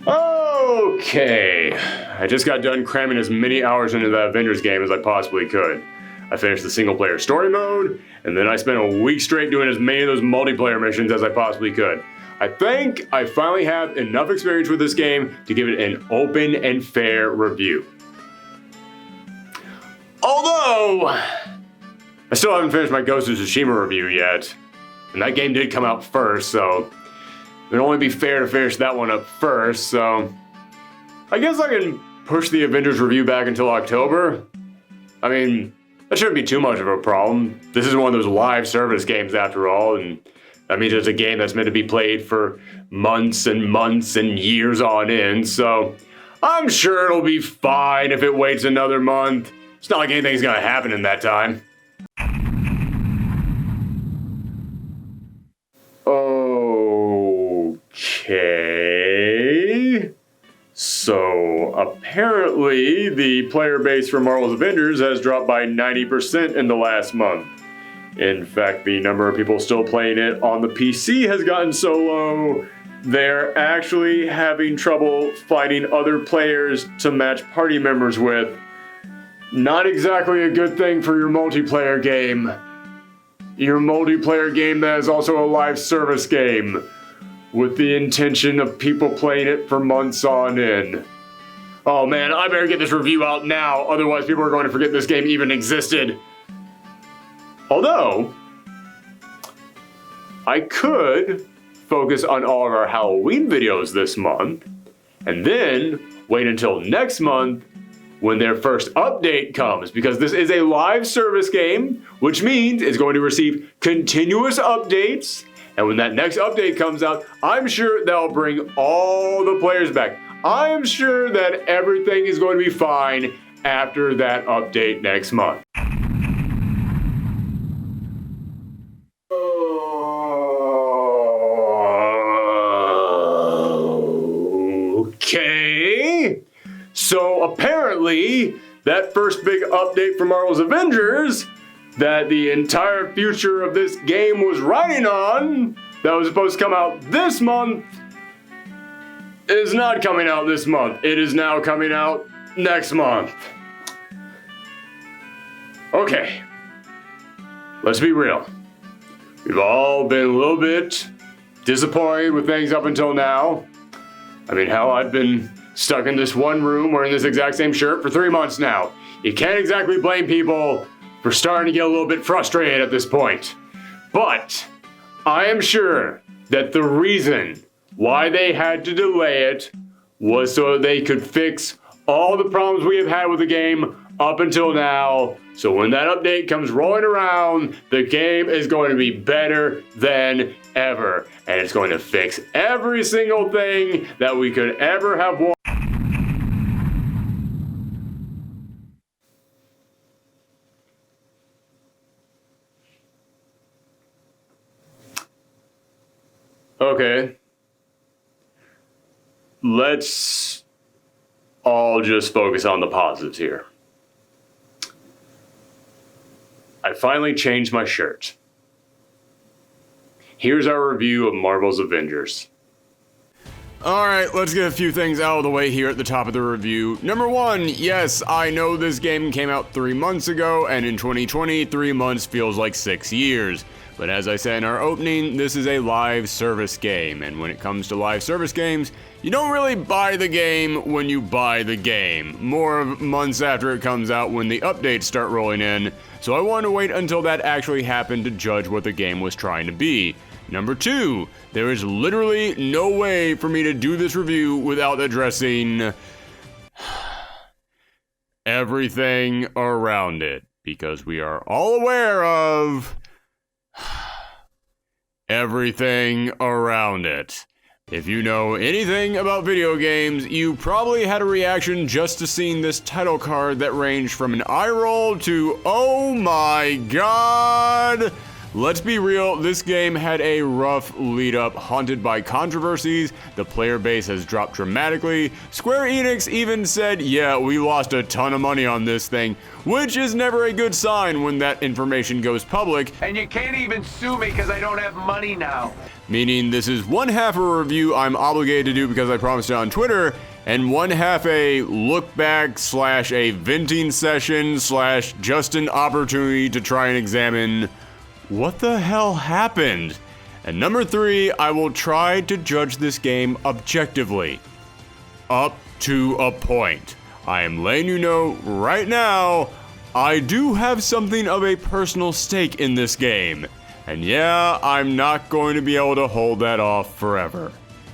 Okay, I just got done cramming as many hours into the Avengers game as I possibly could. I finished the single player story mode, and then I spent a week straight doing as many of those multiplayer missions as I possibly could. I think I finally have enough experience with this game to give it an open and fair review. Although, I still haven't finished my Ghost of Tsushima review yet, and that game did come out first, so it would only be fair to finish that one up first, so I guess I can push the Avengers review back until October. I mean, that shouldn't be too much of a problem. This is one of those live service games after all, and that means it's a game that's meant to be played for months and months and years on end, so I'm sure it'll be fine if it waits another month. It's not like anything's gonna happen in that time. Okay. So, apparently, the player base for Marvel's Avengers has dropped by 90% in the last month. In fact, the number of people still playing it on the PC has gotten so low, they're actually having trouble finding other players to match party members with. Not exactly a good thing for your multiplayer game. Your multiplayer game that is also a live service game, with the intention of people playing it for months on end. Oh man, I better get this review out now, otherwise people are going to forget this game even existed. Although, I could focus on all of our Halloween videos this month, and then wait until next month when their first update comes, because this is a live service game, which means it's going to receive continuous updates. And when that next update comes out, I'm sure that'll bring all the players back. I'm sure that everything is going to be fine after that update next month. Okay. So apparently, that first big update for Marvel's Avengers that the entire future of this game was riding on, that was supposed to come out this month, is not coming out this month. It is now coming out next month. Okay, let's be real. We've all been a little bit disappointed with things up until now. I mean, hell, I've been stuck in this one room wearing this exact same shirt for 3 months now. You can't exactly blame people for starting to get a little bit frustrated at this point. But I am sure that the reason why they had to delay it was so they could fix all the problems we have had with the game up until now. So when that update comes rolling around, the game is going to be better than ever. And it's going to fix every single thing that we could ever have wanted. Okay, let's all just focus on the positives here. I finally changed my shirt. Here's our review of Marvel's Avengers. Alright, let's get a few things out of the way here at the top of the review. Number one, yes, I know this game came out 3 months ago, and in 2020, 3 months feels like 6 years. But as I said in our opening, this is a live service game, and when it comes to live service games, you don't really buy the game when you buy the game. More of months after it comes out when the updates start rolling in, so I wanted to wait until that actually happened to judge what the game was trying to be. Number two, there is literally no way for me to do this review without addressing everything around it, because we are all aware of everything around it. If you know anything about video games, you probably had a reaction just to seeing this title card that ranged from an eye roll to, oh my god, let's be real, this game had a rough lead up, haunted by controversies. The player base has dropped dramatically. Square Enix even said, yeah, we lost a ton of money on this thing, which is never a good sign when that information goes public. And you can't even sue me because I don't have money now. Meaning this is one half a review I'm obligated to do because I promised it on Twitter, and one half a look back / a venting session / just an opportunity to try and examine what the hell happened. And number 3, I will try to judge this game objectively. Up to a point. I am letting you know right now, I do have something of a personal stake in this game. And yeah, I'm not going to be able to hold that off forever.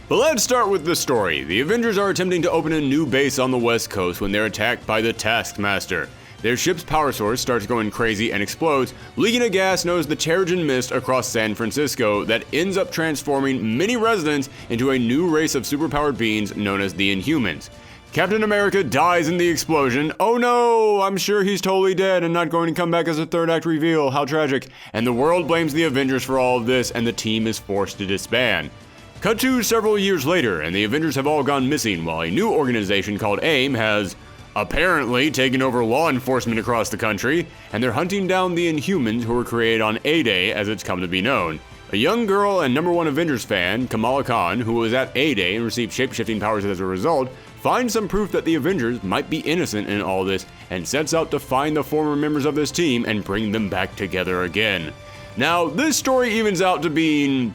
But let's start with the story. The Avengers are attempting to open a new base on the West Coast when they're attacked by the Taskmaster. Their ship's power source starts going crazy and explodes, leaking a gas known as the Terrigen Mist across San Francisco that ends up transforming many residents into a new race of superpowered beings known as the Inhumans. Captain America dies in the explosion. Oh no, I'm sure he's totally dead and not going to come back as a third act reveal. How tragic. And the world blames the Avengers for all of this, and the team is forced to disband. Cut to several years later, and the Avengers have all gone missing, while a new organization called AIM has apparently taken over law enforcement across the country, and they're hunting down the Inhumans who were created on A-Day, as it's come to be known. A young girl and #1 Avengers fan, Kamala Khan, who was at A-Day and received shape-shifting powers as a result, finds some proof that the Avengers might be innocent in all this, and sets out to find the former members of this team and bring them back together again. Now, this story evens out to being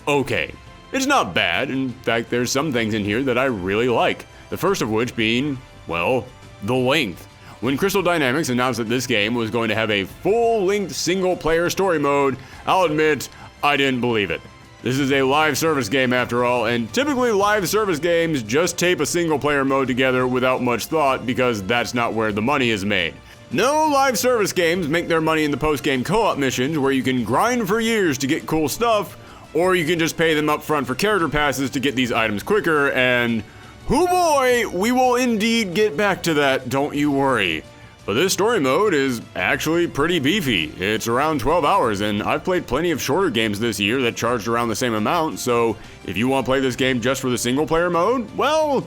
okay. It's not bad. In fact, there's some things in here that I really like. The first of which being, well, the length. When Crystal Dynamics announced that this game was going to have a full-length single-player story mode, I'll admit, I didn't believe it. This is a live service game after all, and typically live service games just tape a single-player mode together without much thought because that's not where the money is made. No, live service games make their money in the post-game co-op missions where you can grind for years to get cool stuff, or you can just pay them up front for character passes to get these items quicker, and oh boy, we will indeed get back to that, don't you worry. But this story mode is actually pretty beefy. It's around 12 hours, and I've played plenty of shorter games this year that charged around the same amount, so if you want to play this game just for the single player mode, well,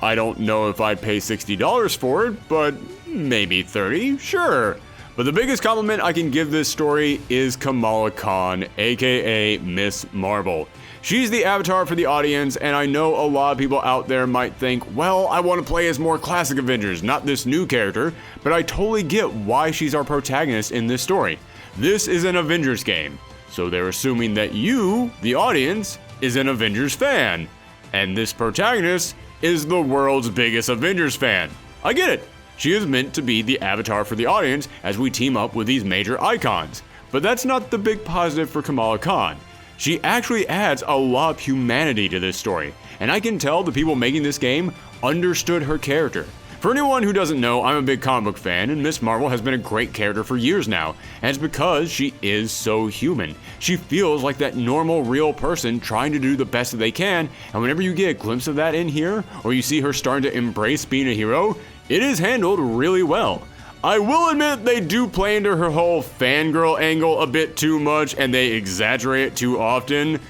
I don't know if I'd pay $60 for it, but maybe 30, sure. But the biggest compliment I can give this story is Kamala Khan, aka Miss Marvel. She's the avatar for the audience, and I know a lot of people out there might think, well, I want to play as more classic Avengers, not this new character, but I totally get why she's our protagonist in this story. This is an Avengers game, so they're assuming that you, the audience, is an Avengers fan, and this protagonist is the world's biggest Avengers fan. I get it. She is meant to be the avatar for the audience as we team up with these major icons. But that's not the big positive for Kamala Khan. She actually adds a lot of humanity to this story, and I can tell the people making this game understood her character. For anyone who doesn't know, I'm a big comic book fan, and Miss Marvel has been a great character for years now, and it's because she is so human. She feels like that normal, real person trying to do the best that they can, and whenever you get a glimpse of that in here, or you see her starting to embrace being a hero, it is handled really well. I will admit they do play into her whole fangirl angle a bit too much, and they exaggerate it too often,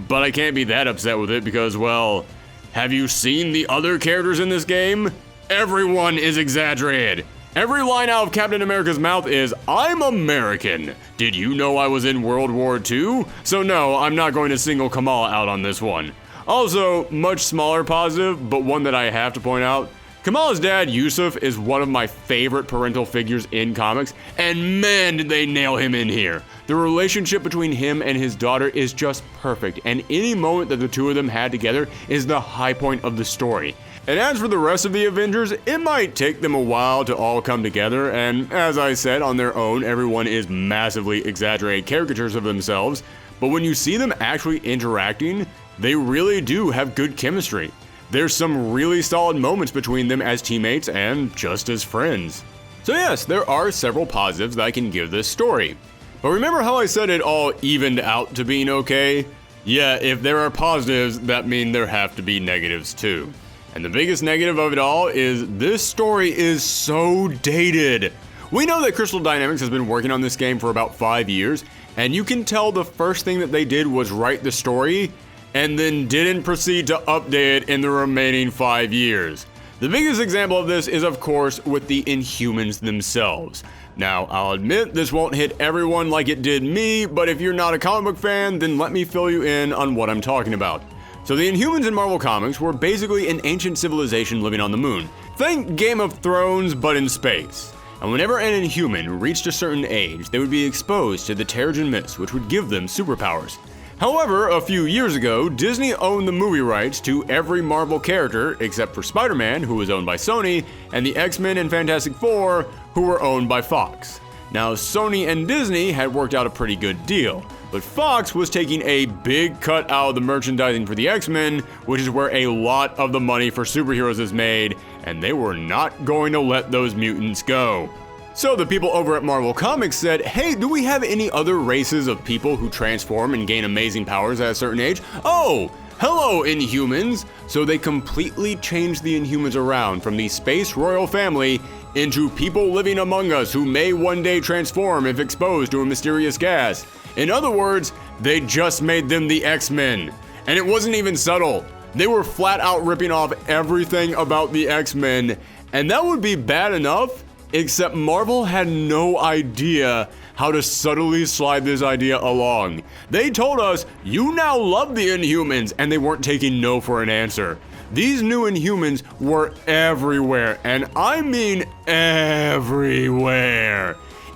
but I can't be that upset with it because, well, have you seen the other characters in this game? Everyone is exaggerated. Every line out of Captain America's mouth is, "I'm American. Did you know I was in World War II?" So no, I'm not going to single Kamala out on this one. Also, much smaller positive, but one that I have to point out, Kamala's dad, Yusuf, is one of my favorite parental figures in comics, and man did they nail him in here. The relationship between him and his daughter is just perfect, and any moment that the two of them had together is the high point of the story. And as for the rest of the Avengers, it might take them a while to all come together, and as I said, on their own, everyone is massively exaggerated caricatures of themselves, but when you see them actually interacting, they really do have good chemistry. There's some really solid moments between them as teammates and just as friends. So yes, there are several positives that I can give this story. But remember how I said it all evened out to being okay? Yeah, if there are positives, that means there have to be negatives too. And the biggest negative of it all is this story is so dated. We know that Crystal Dynamics has been working on this game for about 5 years, and you can tell the first thing that they did was write the story, and then didn't proceed to update it in the remaining 5 years. The biggest example of this is, of course, with the Inhumans themselves. Now, I'll admit this won't hit everyone like it did me, but if you're not a comic book fan, then let me fill you in on what I'm talking about. So the Inhumans in Marvel Comics were basically an ancient civilization living on the moon. Think Game of Thrones, but in space. And whenever an Inhuman reached a certain age, they would be exposed to the Terrigen Mist, which would give them superpowers. However, a few years ago, Disney owned the movie rights to every Marvel character except for Spider-Man, who was owned by Sony, and the X-Men and Fantastic Four, who were owned by Fox. Now, Sony and Disney had worked out a pretty good deal, but Fox was taking a big cut out of the merchandising for the X-Men, which is where a lot of the money for superheroes is made, and they were not going to let those mutants go. So the people over at Marvel Comics said, hey, do we have any other races of people who transform and gain amazing powers at a certain age? Oh, hello, Inhumans! So they completely changed the Inhumans around from the space royal family into people living among us who may one day transform if exposed to a mysterious gas. In other words, they just made them the X-Men. And it wasn't even subtle. They were flat out ripping off everything about the X-Men, and that would be bad enough, except Marvel had no idea how to subtly slide this idea along. They told us, you now love the Inhumans, and they weren't taking no for an answer. These new Inhumans were everywhere, and I mean everywhere.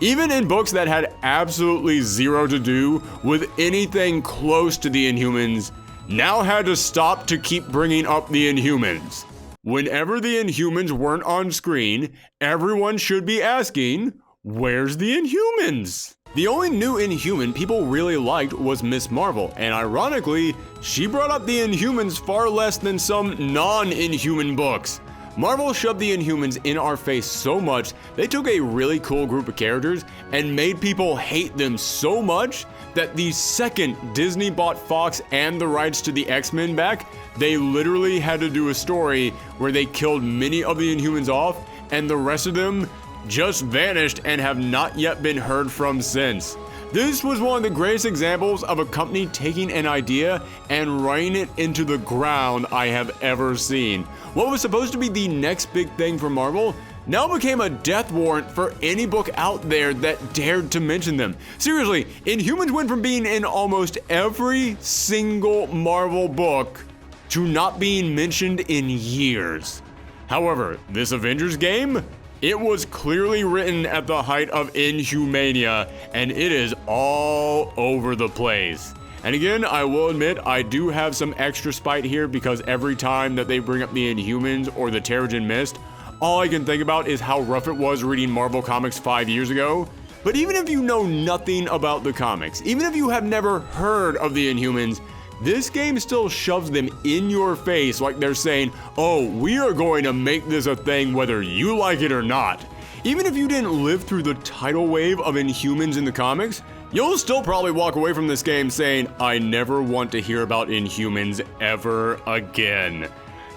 Even in books that had absolutely zero to do with anything close to the Inhumans, now had to stop to keep bringing up the Inhumans. Whenever the Inhumans weren't on screen, everyone should be asking, where's the Inhumans? The only new Inhuman people really liked was Miss Marvel, and ironically, she brought up the Inhumans far less than some non-Inhuman books. Marvel shoved the Inhumans in our face so much, they took a really cool group of characters and made people hate them so much that the second Disney bought Fox and the rights to the X-Men back, they literally had to do a story where they killed many of the Inhumans off, and the rest of them just vanished and have not yet been heard from since. This was one of the greatest examples of a company taking an idea and running it into the ground I have ever seen. What was supposed to be the next big thing for Marvel now became a death warrant for any book out there that dared to mention them. Seriously, Inhumans went from being in almost every single Marvel book to not being mentioned in years. However, this Avengers game, it was clearly written at the height of Inhumania, and it is all over the place. And again, I will admit, I do have some extra spite here because every time that they bring up the Inhumans or the Terrigen Mist, all I can think about is how rough it was reading Marvel Comics 5 years ago. But even if you know nothing about the comics, even if you have never heard of the Inhumans, this game still shoves them in your face like they're saying, oh, we are going to make this a thing whether you like it or not. Even if you didn't live through the tidal wave of Inhumans in the comics, you'll still probably walk away from this game saying, I never want to hear about Inhumans ever again.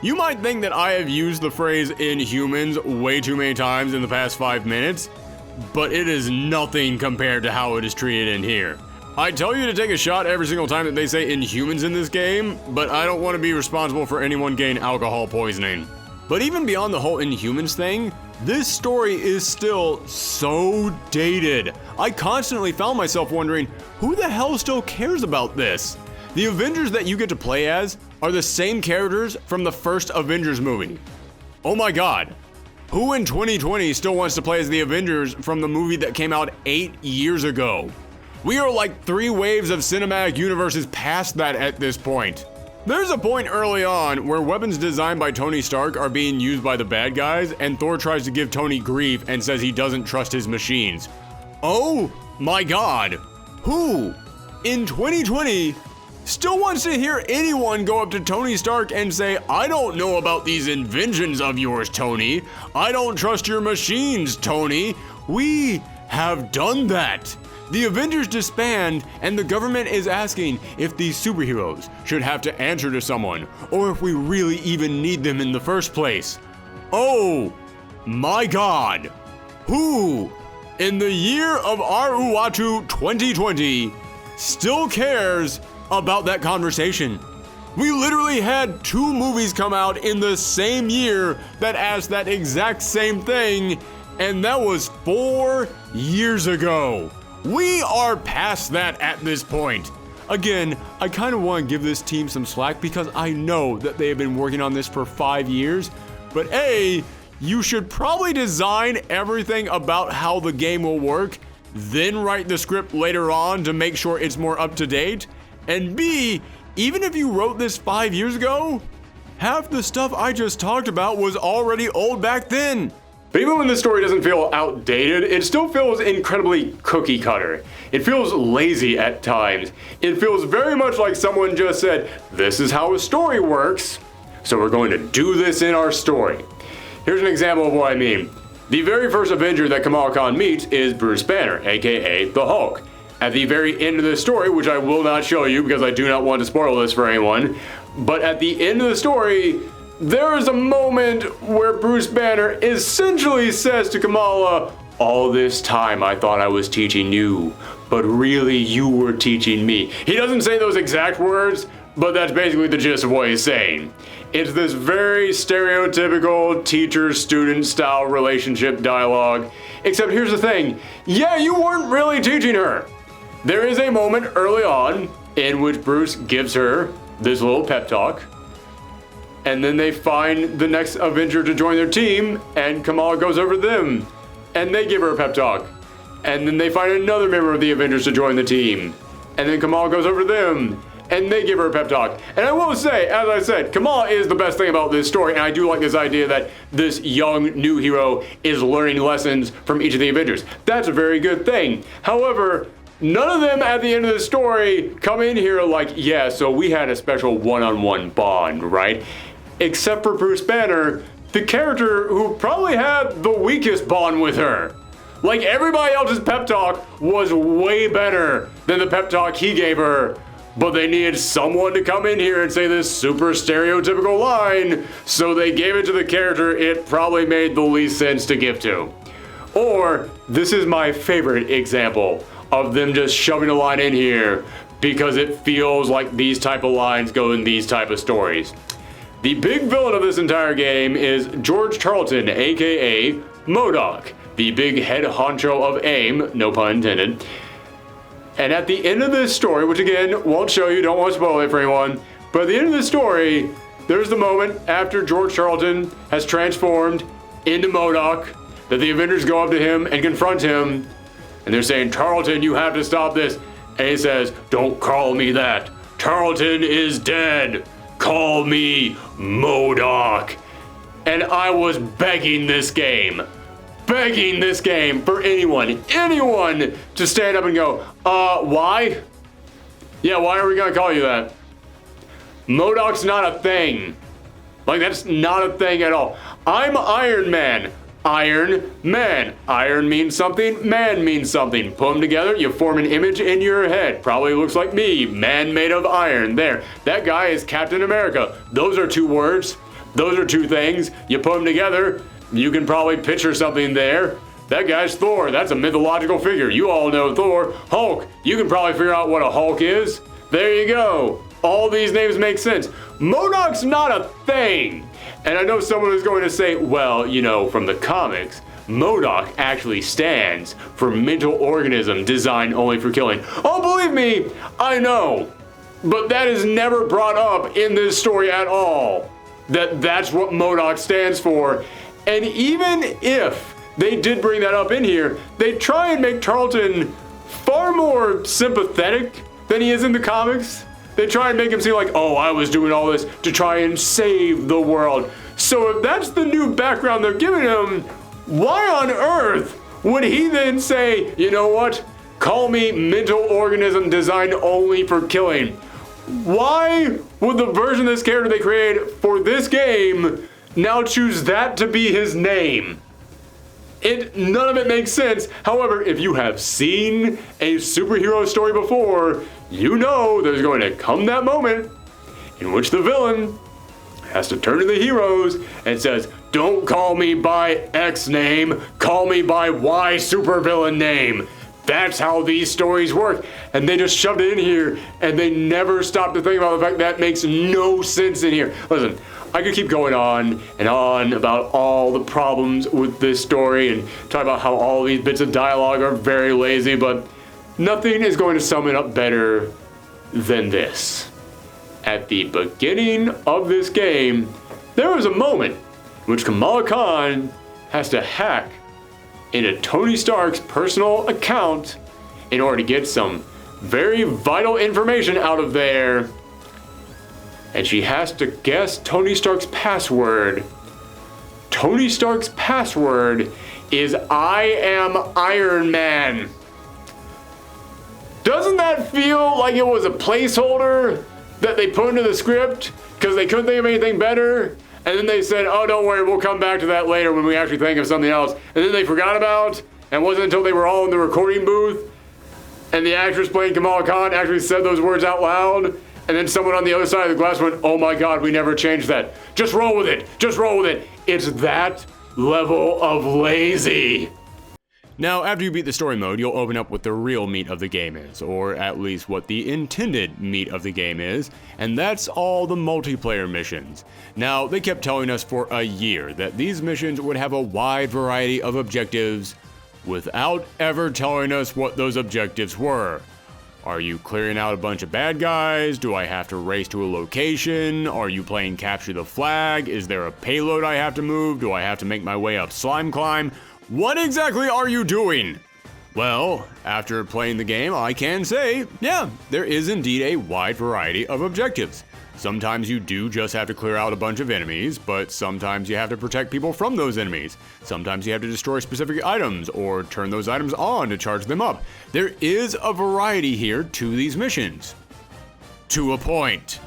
You might think that I have used the phrase Inhumans way too many times in the past 5 minutes, but it is nothing compared to how it is treated in here. I tell you to take a shot every single time that they say Inhumans in this game, but I don't want to be responsible for anyone getting alcohol poisoning. But even beyond the whole Inhumans thing, this story is still so dated. I constantly found myself wondering, who the hell still cares about this? The Avengers that you get to play as are the same characters from the first Avengers movie. Oh my god. Who in 2020 still wants to play as the Avengers from the movie that came out 8 years ago? We are like 3 waves of cinematic universes past that at this point. There's a point early on where weapons designed by Tony Stark are being used by the bad guys, and Thor tries to give Tony grief and says he doesn't trust his machines. Oh my god. Who in 2020 still wants to hear anyone go up to Tony Stark and say, I don't know about these inventions of yours, Tony. I don't trust your machines, Tony. We have done that. The Avengers disband, and the government is asking if these superheroes should have to answer to someone, or if we really even need them in the first place. Oh my god. Who in the year of our Uatu 2020 still cares about that conversation. We literally had 2 movies come out in the same year that asked that exact same thing, and that was 4 years ago. We are past that at this point. Again, I kind of want to give this team some slack because I know that they have been working on this for 5 years, but A, you should probably design everything about how the game will work, then write the script later on to make sure it's more up to date. And B, even if you wrote this 5 years ago, half the stuff I just talked about was already old back then. But even when the story doesn't feel outdated, it still feels incredibly cookie cutter. It feels lazy at times. It feels very much like someone just said, this is how a story works, so we're going to do this in our story. Here's an example of what I mean. The very first Avenger that Kamala Khan meets is Bruce Banner, aka the Hulk. At the very end of the story, which I will not show you because I do not want to spoil this for anyone, but at the end of the story, there is a moment where Bruce Banner essentially says to Kamala, all this time I thought I was teaching you, but really you were teaching me. He doesn't say those exact words, but that's basically the gist of what he's saying. It's this very stereotypical teacher-student style relationship dialogue, except here's the thing, yeah, you weren't really teaching her. There is a moment early on in which Bruce gives her this little pep talk, and then they find the next Avenger to join their team, and Kamala goes over to them, and they give her a pep talk. And then they find another member of the Avengers to join the team, and then Kamala goes over to them, and they give her a pep talk. And I will say, as I said, Kamala is the best thing about this story, and I do like this idea that this young new hero is learning lessons from each of the Avengers. That's a very good thing. However, none of them at the end of the story come in here like, yeah, so we had a special one-on-one bond, right? Except for Bruce Banner, the character who probably had the weakest bond with her. Like, everybody else's pep talk was way better than the pep talk he gave her, but they needed someone to come in here and say this super stereotypical line, so they gave it to the character it probably made the least sense to give to. Or, this is my favorite example of them just shoving a line in here because it feels like these type of lines go in these type of stories. The big villain of this entire game is George Charlton, aka MODOK, the big head honcho of AIM, no pun intended. And at the end of this story, which again, won't show you, don't want to spoil it for anyone, but at the end of the story, there's the moment after George Charlton has transformed into MODOK that the Avengers go up to him and confront him, and they're saying, Charlton, you have to stop this. And he says, don't call me that. Charlton is dead. Call me MODOK. And I was begging this game for anyone to stand up and go, why? Yeah, why are we gonna call you that? MODOK's not a thing. Like, that's not a thing at all. I'm Iron Man. Iron Man. Iron means something, man means something. Put them together, you form an image in your head. Probably looks like me, man made of iron. There. That guy is Captain America. Those are 2 words. Those are 2 things. You put them together, you can probably picture something there. That guy's Thor. That's a mythological figure. You all know Thor. Hulk. You can probably figure out what a Hulk is. There you go. All these names make sense. MODOK's not a thing. And I know someone is going to say, well, you know, from the comics, MODOK actually stands for mental organism designed only for killing. Oh, believe me, I know. But that is never brought up in this story at all. That's what MODOK stands for. And even if they did bring that up in here, they try and make Charlton far more sympathetic than he is in the comics. They try and make him seem like, oh, I was doing all this to try and save the world. So if that's the new background they're giving him, why on earth would he then say, you know what? Call me mental organism designed only for killing. Why would the version of this character they created for this game now choose that to be his name? None of it makes sense. However, if you have seen a superhero story before, you know there's going to come that moment in which the villain has to turn to the heroes and says, Don't call me by X name, call me by Y supervillain name. That's how these stories work. And they just shoved it in here, and they never stopped to think about the fact that makes no sense in here. Listen, I could keep going on and on about all the problems with this story and talk about how all these bits of dialogue are very lazy, but nothing is going to sum it up better than this. At the beginning of this game, there was a moment in which Kamala Khan has to hack into Tony Stark's personal account in order to get some very vital information out of there. And she has to guess Tony Stark's password. Tony Stark's password is I am Iron Man. Doesn't that feel like it was a placeholder that they put into the script because they couldn't think of anything better? And then they said, oh, don't worry, we'll come back to that later when we actually think of something else. And then they forgot about, and it wasn't until they were all in the recording booth and the actress playing Kamala Khan actually said those words out loud. And then someone on the other side of the glass went, oh my God, we never changed that. Just roll with it. Just roll with it. It's that level of lazy. Now, after you beat the story mode, you'll open up what the real meat of the game is, or at least what the intended meat of the game is, and that's all the multiplayer missions. Now, they kept telling us for a year that these missions would have a wide variety of objectives without ever telling us what those objectives were. Are you clearing out a bunch of bad guys? Do I have to race to a location? Are you playing capture the flag? Is there a payload I have to move? Do I have to make my way up slime climb? What exactly are you doing? Well, after playing the game, I can say, yeah, there is indeed a wide variety of objectives. Sometimes you do just have to clear out a bunch of enemies, but sometimes you have to protect people from those enemies. Sometimes you have to destroy specific items or turn those items on to charge them up. There is a variety here to these missions. To a point.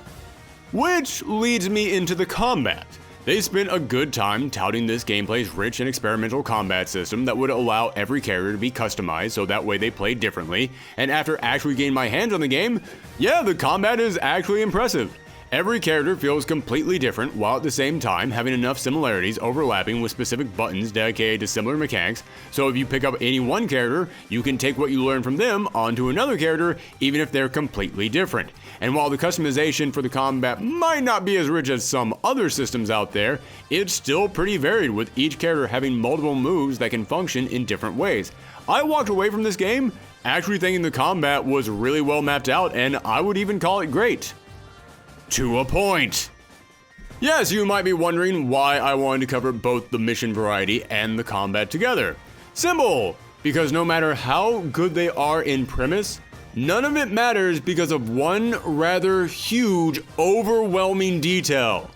Which leads me into the combat. They spent a good time touting this gameplay's rich and experimental combat system that would allow every character to be customized so that way they play differently, and after actually getting my hands on the game, yeah, the combat is actually impressive. Every character feels completely different while at the same time having enough similarities overlapping with specific buttons dedicated to similar mechanics, so if you pick up any one character, you can take what you learn from them onto another character even if they're completely different. And while the customization for the combat might not be as rich as some other systems out there, it's still pretty varied with each character having multiple moves that can function in different ways. I walked away from this game actually thinking the combat was really well mapped out, and I would even call it great. To a point. Yes, you might be wondering why I wanted to cover both the mission variety and the combat together. Simple! Because no matter how good they are in premise, none of it matters because of one rather huge, overwhelming detail.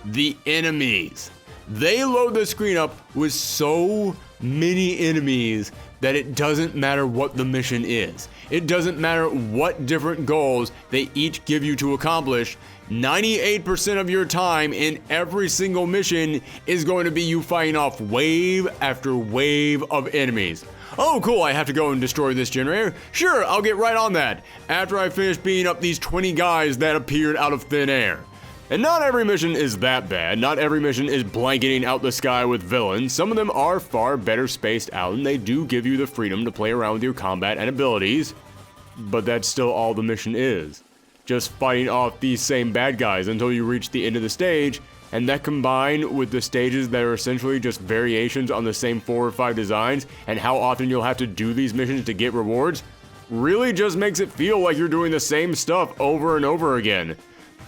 The enemies. They load the screen up with so many enemies that it doesn't matter what the mission is. It doesn't matter what different goals they each give you to accomplish. 98% of your time in every single mission is going to be you fighting off wave after wave of enemies. Oh cool, I have to go and destroy this generator? Sure, I'll get right on that after I finish beating up these 20 guys that appeared out of thin air. And not every mission is that bad. Not every mission is blanketing out the sky with villains. Some of them are far better spaced out, and they do give you the freedom to play around with your combat and abilities. But that's still all the mission is. Just fighting off these same bad guys until you reach the end of the stage, and that combined with the stages that are essentially just variations on the same 4 or 5 designs, and how often you'll have to do these missions to get rewards, really just makes it feel like you're doing the same stuff over and over again.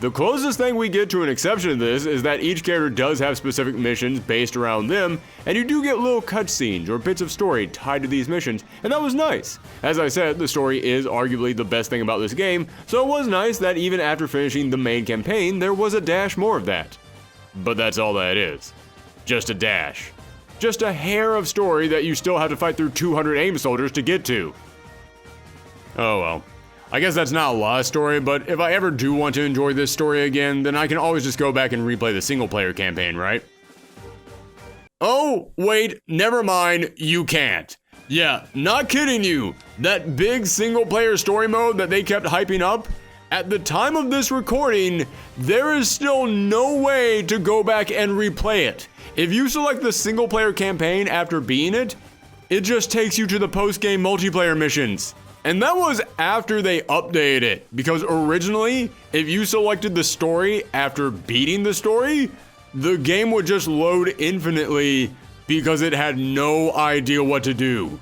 The closest thing we get to an exception to this is that each character does have specific missions based around them, and you do get little cutscenes or bits of story tied to these missions, and that was nice. As I said, the story is arguably the best thing about this game, so it was nice that even after finishing the main campaign, there was a dash more of that. But that's all that is. Just a dash. Just a hair of story that you still have to fight through 200 AIM soldiers to get to. Oh well. I guess that's not a lot of story, but if I ever do want to enjoy this story again, then I can always just go back and replay the single-player campaign, right? Oh, wait, never mind, you can't. Yeah, not kidding you. That big single-player story mode that they kept hyping up At the time of this recording, there is still no way to go back and replay it. If you select the single player campaign after beating it, it just takes you to the post-game multiplayer missions. And that was after they updated it, because originally, if you selected the story after beating the story, the game would just load infinitely because it had no idea what to do.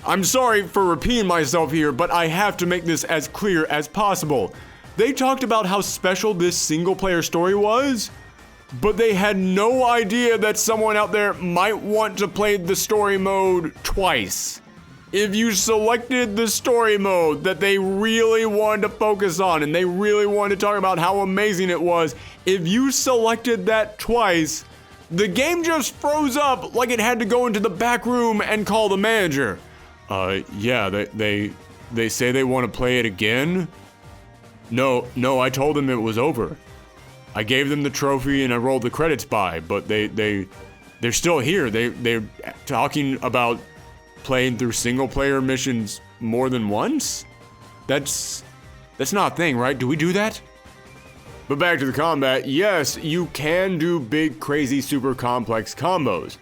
I'm sorry for repeating myself here, but I have to make this as clear as possible. They talked about how special this single player story was, but they had no idea that someone out there might want to play the story mode twice. If you selected the story mode that they really wanted to focus on and they really wanted to talk about how amazing it was, if you selected that twice, the game just froze up like it had to go into the back room and call the manager. Yeah, they say they want to play it again? No, I told them it was over. I gave them the trophy and I rolled the credits by, but they're still here. They're talking about playing through single player missions more than once? That's not a thing, right? Do we do that? But back to the combat, yes, you can do big, crazy, super complex combos.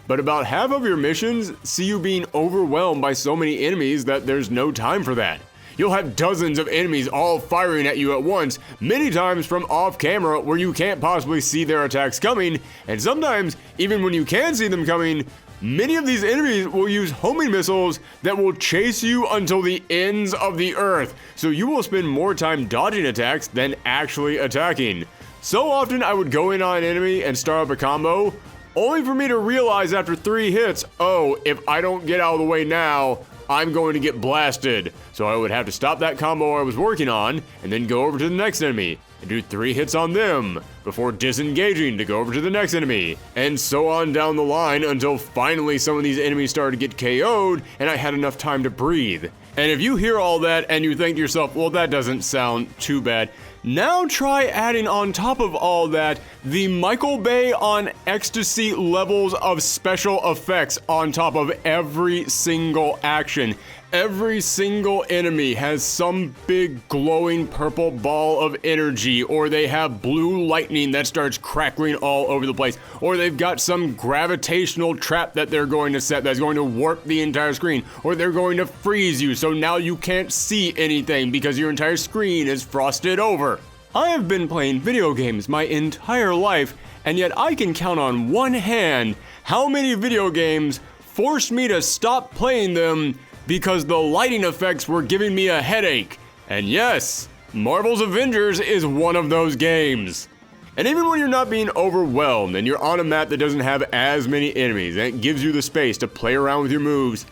But about half of your missions see you being overwhelmed by so many enemies that there's no time for that. You'll have dozens of enemies all firing at you at once, many times from off camera where you can't possibly see their attacks coming, and sometimes, even when you can see them coming, many of these enemies will use homing missiles that will chase you until the ends of the earth, so you will spend more time dodging attacks than actually attacking. So often I would go in on an enemy and start up a combo, only for me to realize after 3 hits, oh, if I don't get out of the way now, I'm going to get blasted. So I would have to stop that combo I was working on, and then go over to the next enemy, and do 3 hits on them, before disengaging to go over to the next enemy, and so on down the line until finally some of these enemies started to get KO'd, and I had enough time to breathe. And if you hear all that and you think to yourself, well, that doesn't sound too bad, now try adding on top of all that the Michael Bay on ecstasy levels of special effects on top of every single action. Every single enemy has some big glowing purple ball of energy, or they have blue lightning that starts crackling all over the place, or they've got some gravitational trap that they're going to set that's going to warp the entire screen, or they're going to freeze you so now you can't see anything because your entire screen is frosted over. I have been playing video games my entire life, and yet I can count on one hand how many video games forced me to stop playing them because the lighting effects were giving me a headache. And yes, Marvel's Avengers is one of those games. And even when you're not being overwhelmed and you're on a map that doesn't have as many enemies and it gives you the space to play around with your moves,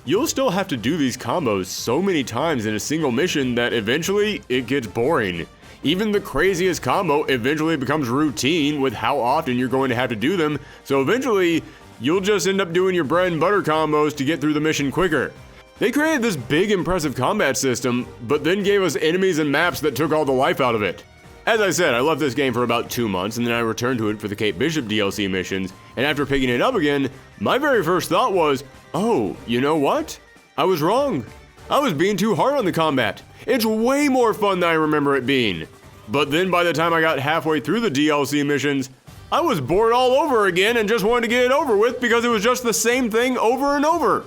you'll still have to do these combos so many times in a single mission that eventually it gets boring. Even the craziest combo eventually becomes routine with how often you're going to have to do them, so eventually you'll just end up doing your bread and butter combos to get through the mission quicker. They created this big impressive combat system, but then gave us enemies and maps that took all the life out of it. As I said, I left this game for about 2 months, and then I returned to it for the Kate Bishop DLC missions, and after picking it up again, my very first thought was, oh, you know what? I was wrong. I was being too hard on the combat. It's way more fun than I remember it being. But then by the time I got halfway through the DLC missions, I was bored all over again and just wanted to get it over with because it was just the same thing over and over.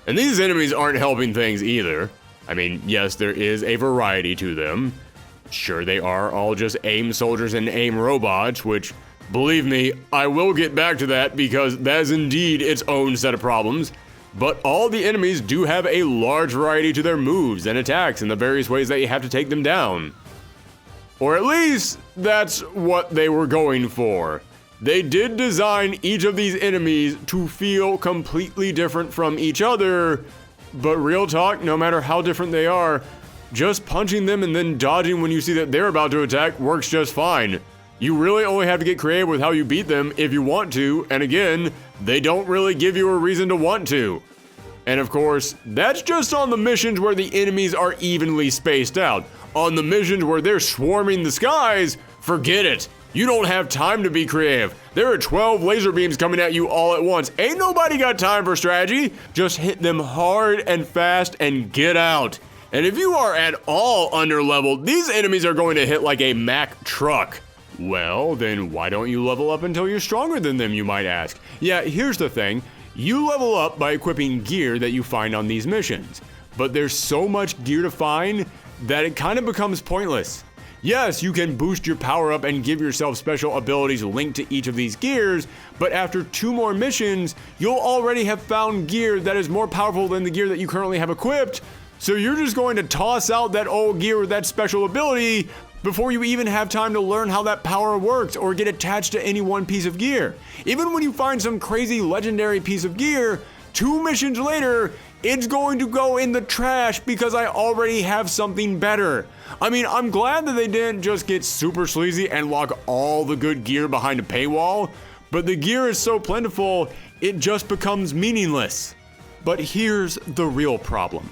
And these enemies aren't helping things either. I mean, yes, there is a variety to them. Sure, they are all just AIM soldiers and AIM robots, which, believe me, I will get back to that because that is indeed its own set of problems. But all the enemies do have a large variety to their moves and attacks and the various ways that you have to take them down. Or at least, that's what they were going for. They did design each of these enemies to feel completely different from each other, but real talk, no matter how different they are, just punching them and then dodging when you see that they're about to attack works just fine. You really only have to get creative with how you beat them if you want to, and again, they don't really give you a reason to want to. And of course, that's just on the missions where the enemies are evenly spaced out. On the missions where they're swarming the skies, forget it. You don't have time to be creative. There are 12 laser beams coming at you all at once. Ain't nobody got time for strategy. Just hit them hard and fast and get out. And if you are at all underleveled, these enemies are going to hit like a Mack truck. Well, then why don't you level up until you're stronger than them, you might ask? Yeah, here's the thing. You level up by equipping gear that you find on these missions. But there's so much gear to find that it kind of becomes pointless. Yes, you can boost your power up and give yourself special abilities linked to each of these gears, but after 2 more missions, you'll already have found gear that is more powerful than the gear that you currently have equipped, so you're just going to toss out that old gear with that special ability before you even have time to learn how that power works or get attached to any one piece of gear. Even when you find some crazy legendary piece of gear, 2 missions later, it's going to go in the trash because I already have something better. I mean, I'm glad that they didn't just get super sleazy and lock all the good gear behind a paywall, but the gear is so plentiful, it just becomes meaningless. But here's the real problem.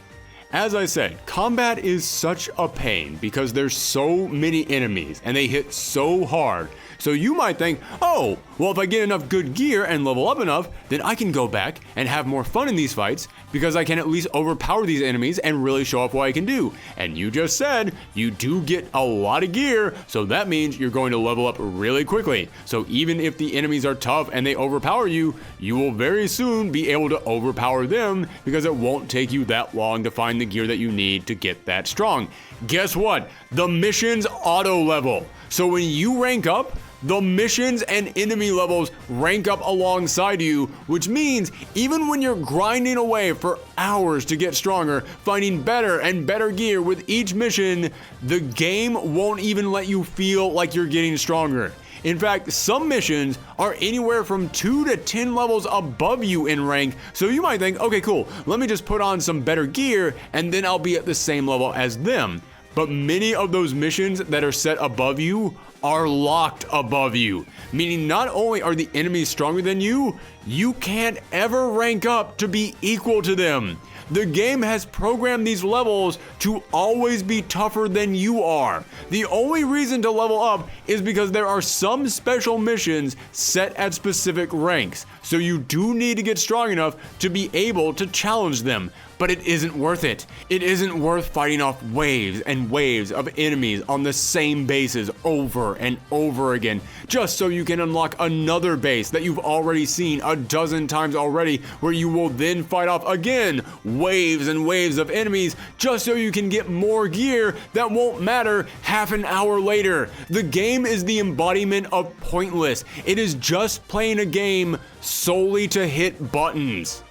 As I said, combat is such a pain because there's so many enemies and they hit so hard. So you might think, oh, well, if I get enough good gear and level up enough, then I can go back and have more fun in these fights because I can at least overpower these enemies and really show off what I can do. And you just said you do get a lot of gear, so that means you're going to level up really quickly. So even if the enemies are tough and they overpower you, you will very soon be able to overpower them because it won't take you that long to find the gear that you need to get that strong. Guess what? The missions auto level. So when you rank up, the missions and enemy levels rank up alongside you, which means even when you're grinding away for hours to get stronger, finding better and better gear with each mission, the game won't even let you feel like you're getting stronger. In fact, some missions are anywhere from 2 to 10 levels above you in rank, so you might think, okay, cool, let me just put on some better gear and then I'll be at the same level as them. But many of those missions that are set above you are locked above you, meaning not only are the enemies stronger than you, you can't ever rank up to be equal to them. The game has programmed these levels to always be tougher than you are. The only reason to level up is because there are some special missions set at specific ranks, so you do need to get strong enough to be able to challenge them. But it isn't worth it. It isn't worth fighting off waves and waves of enemies on the same bases over and over again, just so you can unlock another base that you've already seen a dozen times already, where you will then fight off again waves and waves of enemies, just so you can get more gear that won't matter half an hour later. The game is the embodiment of pointless. It is just playing a game solely to hit buttons.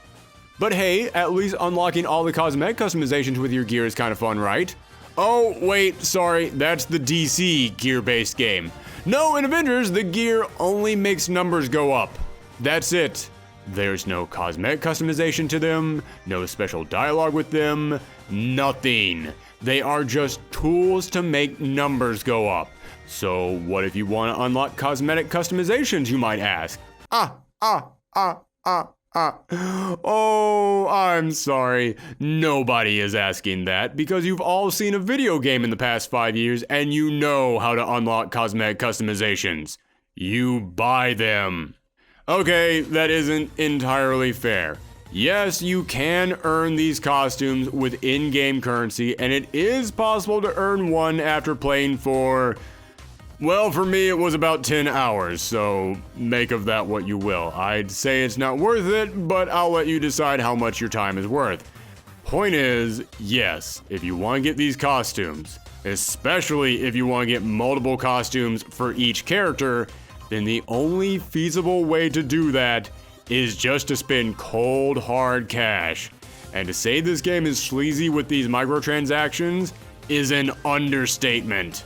But hey, at least unlocking all the cosmetic customizations with your gear is kind of fun, right? Oh, wait, sorry, that's the DC gear-based game. No, in Avengers, the gear only makes numbers go up. That's it. There's no cosmetic customization to them, no special dialogue with them, nothing. They are just tools to make numbers go up. So what if you want to unlock cosmetic customizations, you might ask? Oh, I'm sorry. Nobody is asking that because you've all seen a video game in the past 5 years and you know how to unlock cosmetic customizations. You buy them. Okay, that isn't entirely fair. Yes, you can earn these costumes with in-game currency, and it is possible to earn one after playing for... well, for me, it was about 10 hours, so make of that what you will. I'd say it's not worth it, but I'll let you decide how much your time is worth. Point is, yes, if you want to get these costumes, especially if you want to get multiple costumes for each character, then the only feasible way to do that is just to spend cold, hard cash. And to say this game is sleazy with these microtransactions is an understatement.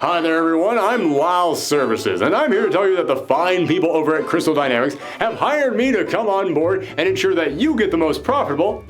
Hi there everyone, I'm Lyle Services, and I'm here to tell you that the fine people over at Crystal Dynamics have hired me to come on board and ensure that you get the most profitable,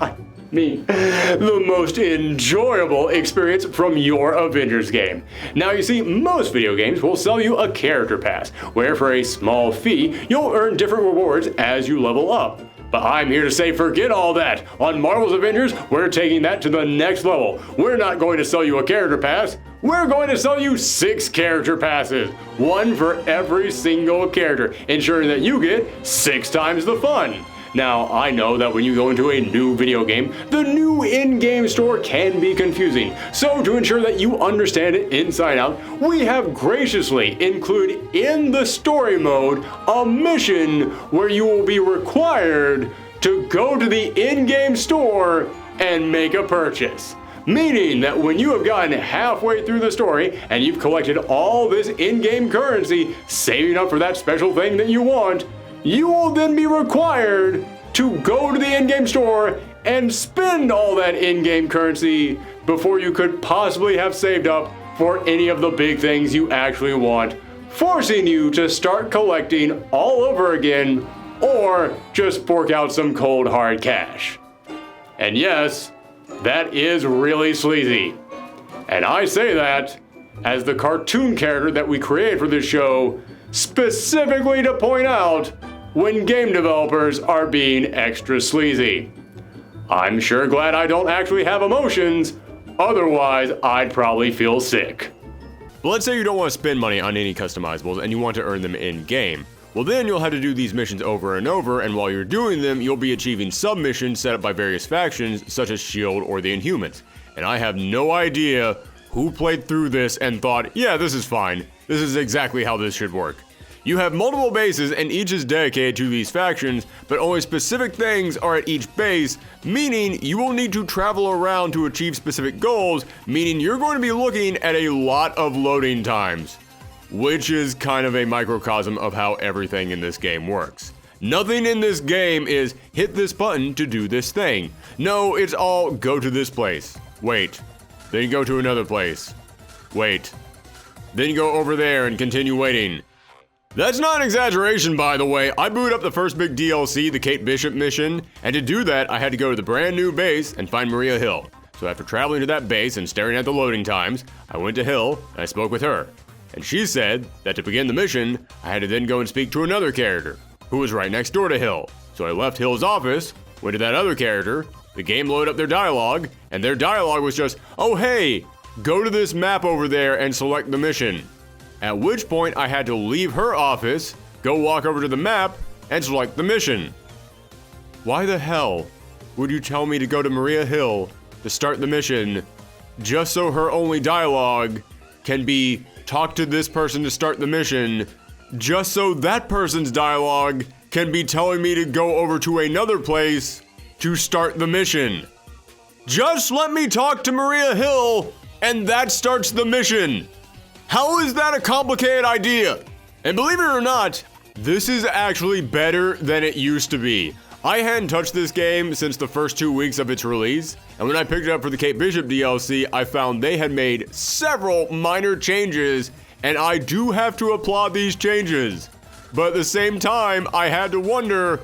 the most enjoyable experience from your Avengers game. Now you see, most video games will sell you a character pass, where for a small fee, you'll earn different rewards as you level up. But I'm here to say forget all that. On Marvel's Avengers, we're taking that to the next level. We're not going to sell you a character pass. We're going to sell you 6 character passes, one for every single character, ensuring that you get 6 times the fun. Now, I know that when you go into a new video game, the new in-game store can be confusing. So to ensure that you understand it inside out, we have graciously included in the story mode a mission where you will be required to go to the in-game store and make a purchase. Meaning that when you have gotten halfway through the story and you've collected all this in-game currency, saving up for that special thing that you want, you will then be required to go to the in-game store and spend all that in-game currency before you could possibly have saved up for any of the big things you actually want, forcing you to start collecting all over again or just fork out some cold hard cash. And yes, that is really sleazy. And I say that as the cartoon character that we created for this show, specifically to point out when game developers are being extra sleazy. I'm sure glad I don't actually have emotions, otherwise I'd probably feel sick. But let's say you don't want to spend money on any customizables and you want to earn them in-game. Well, then you'll have to do these missions over and over, and while you're doing them, you'll be achieving sub-missions set up by various factions, such as S.H.I.E.L.D. or the Inhumans. And I have no idea who played through this and thought, yeah, this is fine. This is exactly how this should work. You have multiple bases, and each is dedicated to these factions, but only specific things are at each base, meaning you will need to travel around to achieve specific goals, meaning you're going to be looking at a lot of loading times. Which is kind of a microcosm of how everything in this game works. Nothing in this game is hit this button to do this thing. No, it's all go to this place. Wait. Then you go to another place. Wait. Then you go over there and continue waiting. That's not an exaggeration, by the way. I booted up the first big DLC, the Kate Bishop mission, and to do that, I had to go to the brand new base and find Maria Hill. So after traveling to that base and staring at the loading times, I went to Hill and I spoke with her. And she said that to begin the mission, I had to then go and speak to another character, who was right next door to Hill. So I left Hill's office, went to that other character, the game loaded up their dialogue, and their dialogue was just, oh hey, go to this map over there and select the mission. At which point I had to leave her office, go walk over to the map, and select the mission. Why the hell would you tell me to go to Maria Hill to start the mission, just so her only dialogue can be talk to this person to start the mission, just so that person's dialogue can be telling me to go over to another place to start the mission? Just let me talk to Maria Hill, and that starts the mission. How is that a complicated idea? And believe it or not, this is actually better than it used to be. I hadn't touched this game since the first 2 weeks of its release, and when I picked it up for the Kate Bishop DLC, I found they had made several minor changes, and I do have to applaud these changes. But at the same time, I had to wonder,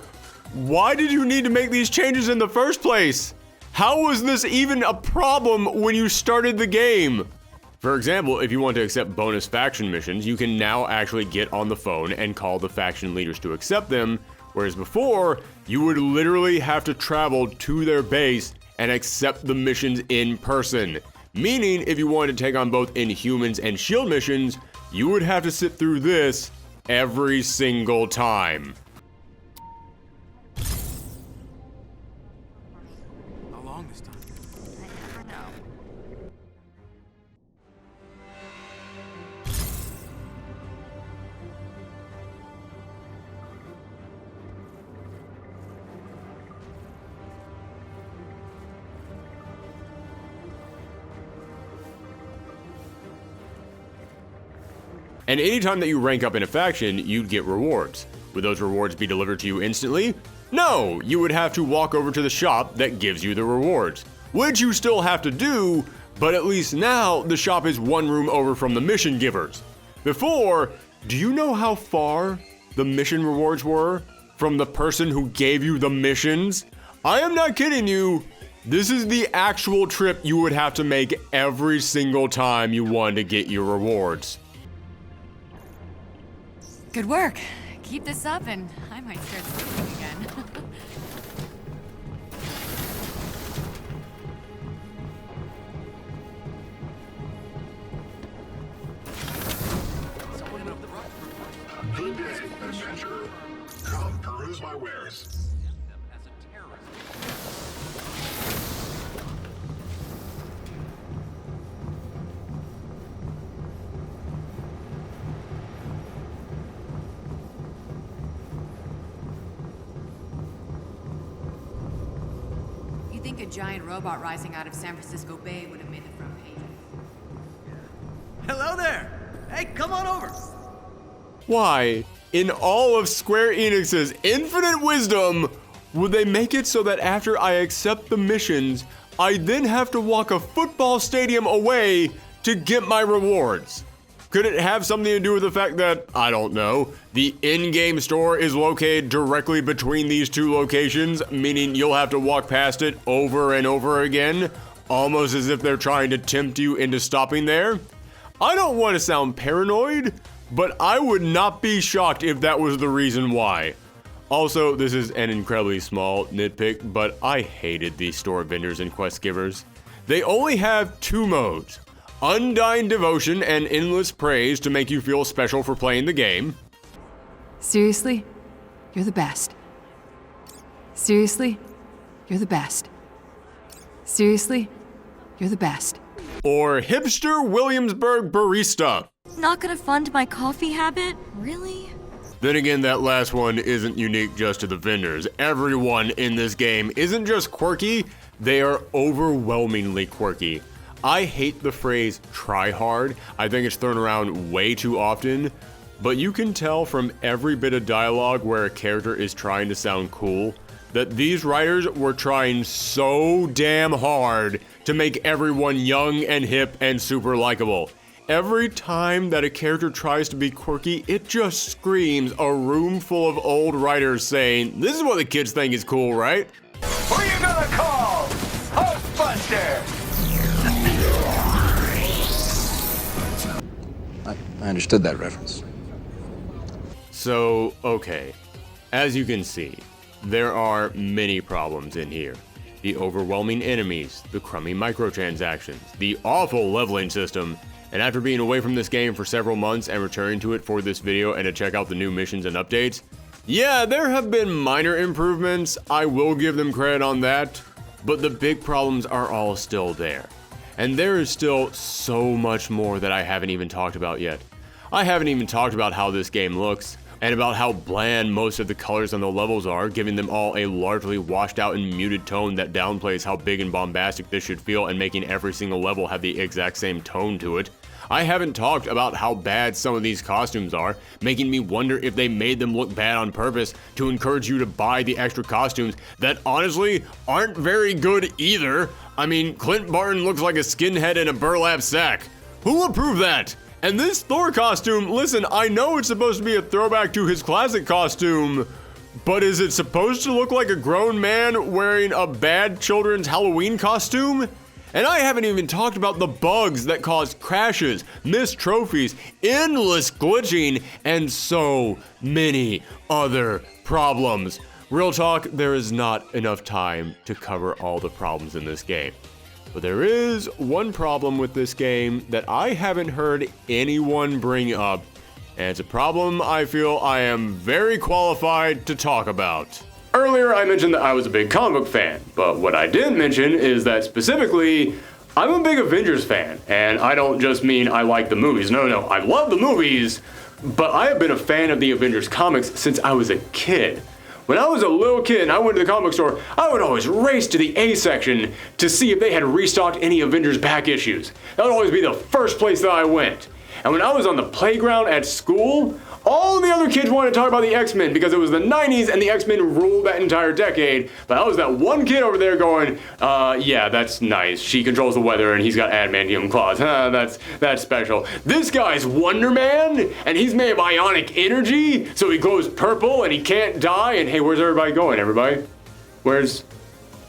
why did you need to make these changes in the first place? How was this even a problem when you started the game? For example, if you want to accept bonus faction missions, you can now actually get on the phone and call the faction leaders to accept them, whereas before, you would literally have to travel to their base and accept the missions in person. Meaning, if you wanted to take on both Inhumans and S.H.I.E.L.D. missions, you would have to sit through this every single time. How long this time? I never know. And anytime that you rank up in a faction, you'd get rewards. Would those rewards be delivered to you instantly? No, you would have to walk over to the shop that gives you the rewards, which you still have to do, but at least now the shop is one room over from the mission givers. Before, do you know how far the mission rewards were from the person who gave you the missions? I am not kidding you. This is the actual trip you would have to make every single time you wanted to get your rewards. Good work. Keep this up and I might start sleeping again. Good day, adventurer. Come peruse my wares. think a giant robot rising out of San Francisco Bay would have made the front page. Hello there! Hey, come on over! Why, in all of Square Enix's infinite wisdom, would they make it so that after I accept the missions, I then have to walk a football stadium away to get my rewards? Could it have something to do with the fact that, I don't know, the in-game store is located directly between these two locations, meaning you'll have to walk past it over and over again, almost as if they're trying to tempt you into stopping there? I don't want to sound paranoid, but I would not be shocked if that was the reason why. Also, this is an incredibly small nitpick, but I hated these store vendors and quest givers. They only have two modes: undying devotion and endless praise to make you feel special for playing the game. Seriously? You're the best. Seriously? You're the best. Seriously? You're the best. Or hipster Williamsburg barista. Not gonna fund my coffee habit? Really? Then again, that last one isn't unique just to the vendors. Everyone in this game isn't just quirky, they are overwhelmingly quirky. I hate the phrase try hard. I think it's thrown around way too often, but you can tell from every bit of dialogue where a character is trying to sound cool that these writers were trying so damn hard to make everyone young and hip and super likable. Every time that a character tries to be quirky, it just screams a room full of old writers saying, "This is what the kids think is cool, right?" Who you gonna call? Ghostbuster! I understood that reference. So, okay. As you can see, there are many problems in here. The overwhelming enemies, the crummy microtransactions, the awful leveling system, and after being away from this game for several months and returning to it for this video and to check out the new missions and updates, yeah, there have been minor improvements, I will give them credit on that, but the big problems are all still there. And there is still so much more that I haven't even talked about yet. I haven't even talked about how this game looks, and about how bland most of the colors on the levels are, giving them all a largely washed out and muted tone that downplays how big and bombastic this should feel and making every single level have the exact same tone to it. I haven't talked about how bad some of these costumes are, making me wonder if they made them look bad on purpose to encourage you to buy the extra costumes that honestly aren't very good either. I mean, Clint Barton looks like a skinhead in a burlap sack. Who approved that? And this Thor costume, listen, I know it's supposed to be a throwback to his classic costume, but is it supposed to look like a grown man wearing a bad children's Halloween costume? And I haven't even talked about the bugs that cause crashes, missed trophies, endless glitching, and so many other problems. Real talk, there is not enough time to cover all the problems in this game. But there is one problem with this game that I haven't heard anyone bring up, and it's a problem I feel I am very qualified to talk about. Earlier, I mentioned that I was a big comic book fan, but what I didn't mention is that specifically, I'm a big Avengers fan, and I don't just mean I like the movies. No, I love the movies, but I have been a fan of the Avengers comics since I was a kid. When I was a little kid and I went to the comic book store, I would always race to the A section to see if they had restocked any Avengers back issues. That would always be the first place that I went. And when I was on the playground at school, all the other kids wanted to talk about the X-Men because it was the 90s and the X-Men ruled that entire decade. But I was that one kid over there going, yeah, that's nice. She controls the weather and he's got adamantium claws. That's special. This guy's Wonder Man and he's made of ionic energy, so he glows purple and he can't die. And hey, where's everybody going, everybody? Where'd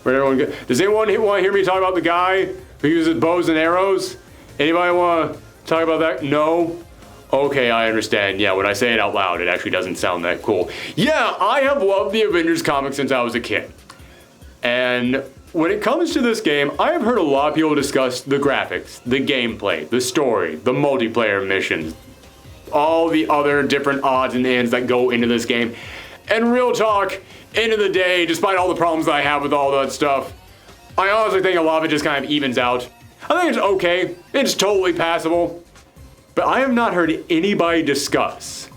everyone go? Does anyone want to hear me talk about the guy who uses bows and arrows? Anybody want to talk about that? No? Okay, I understand. Yeah, when I say it out loud, it actually doesn't sound that cool. Yeah, I have loved the Avengers comics since I was a kid. And when it comes to this game, I have heard a lot of people discuss the graphics, the gameplay, the story, the multiplayer missions, all the other different odds and ends that go into this game. And real talk, end of the day, despite all the problems that I have with all that stuff, I honestly think a lot of it just kind of evens out. I think it's okay. It's totally passable. But I have not heard anybody discuss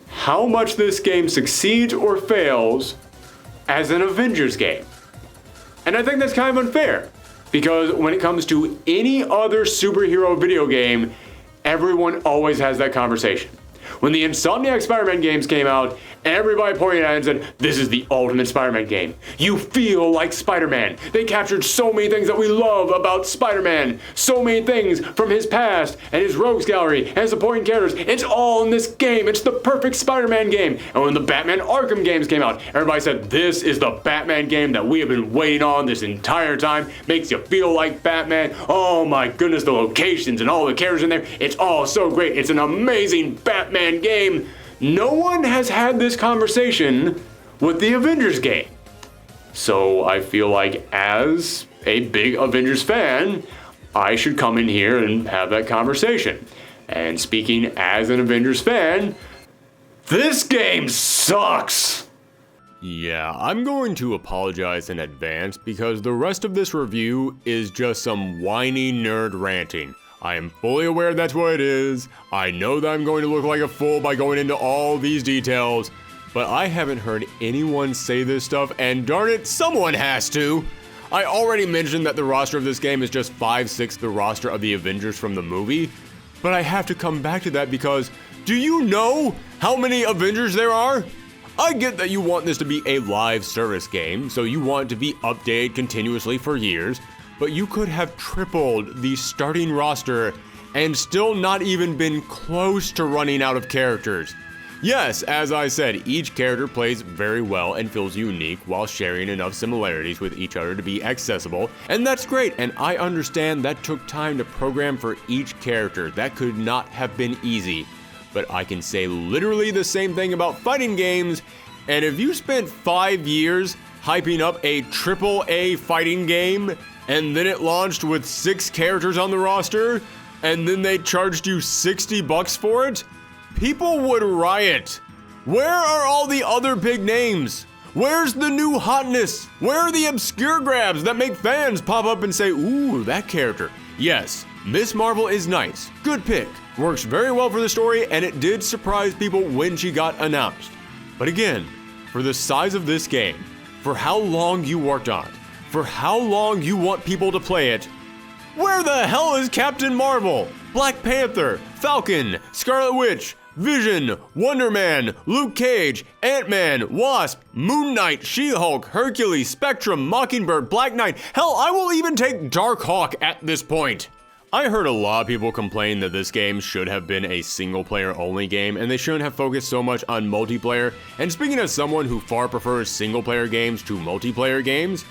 how much this game succeeds or fails as an Avengers game. And I think that's kind of unfair, because when it comes to any other superhero video game, everyone always has that conversation. When the Insomniac Spider-Man games came out, everybody pointed at it and said, this is the ultimate Spider-Man game. You feel like Spider-Man. They captured so many things that we love about Spider-Man. So many things from his past and his rogues gallery and supporting characters. It's all in this game. It's the perfect Spider-Man game. And when the Batman Arkham games came out, everybody said, this is the Batman game that we have been waiting on this entire time. Makes you feel like Batman. Oh my goodness, the locations and all the characters in there. It's all so great. It's an amazing Batman game. No one has had this conversation with the Avengers game. So I feel like as a big Avengers fan, I should come in here and have that conversation. And speaking as an Avengers fan, this game sucks! Yeah, I'm going to apologize in advance because the rest of this review is just some whiny nerd ranting. I am fully aware that's what it is. I know that I'm going to look like a fool by going into all these details, but I haven't heard anyone say this stuff, and darn it, someone has to. I already mentioned that the roster of this game is just 5/6 the roster of the Avengers from the movie, but I have to come back to that because do you know how many Avengers there are? I get that you want this to be a live service game, so you want it to be updated continuously for years, but you could have tripled the starting roster and still not even been close to running out of characters. Yes, as I said, each character plays very well and feels unique while sharing enough similarities with each other to be accessible, and that's great, and I understand that took time to program for each character. That could not have been easy, but I can say literally the same thing about fighting games, and if you spent 5 years hyping up a AAA fighting game, and then it launched with 6 characters on the roster, and then they charged you $60 for it, people would riot. Where are all the other big names? Where's the new hotness? Where are the obscure grabs that make fans pop up and say, ooh, that character? Yes, Miss Marvel is nice, good pick, works very well for the story, and it did surprise people when she got announced. But again, for the size of this game, for how long you worked on it, for how long you want people to play it, where the hell is Captain Marvel, Black Panther, Falcon, Scarlet Witch, Vision, Wonder Man, Luke Cage, Ant-Man, Wasp, Moon Knight, She-Hulk, Hercules, Spectrum, Mockingbird, Black Knight, hell, I will even take Darkhawk at this point. I heard a lot of people complain that this game should have been a single-player only game and they shouldn't have focused so much on multiplayer, and speaking as someone who far prefers single-player games to multiplayer games,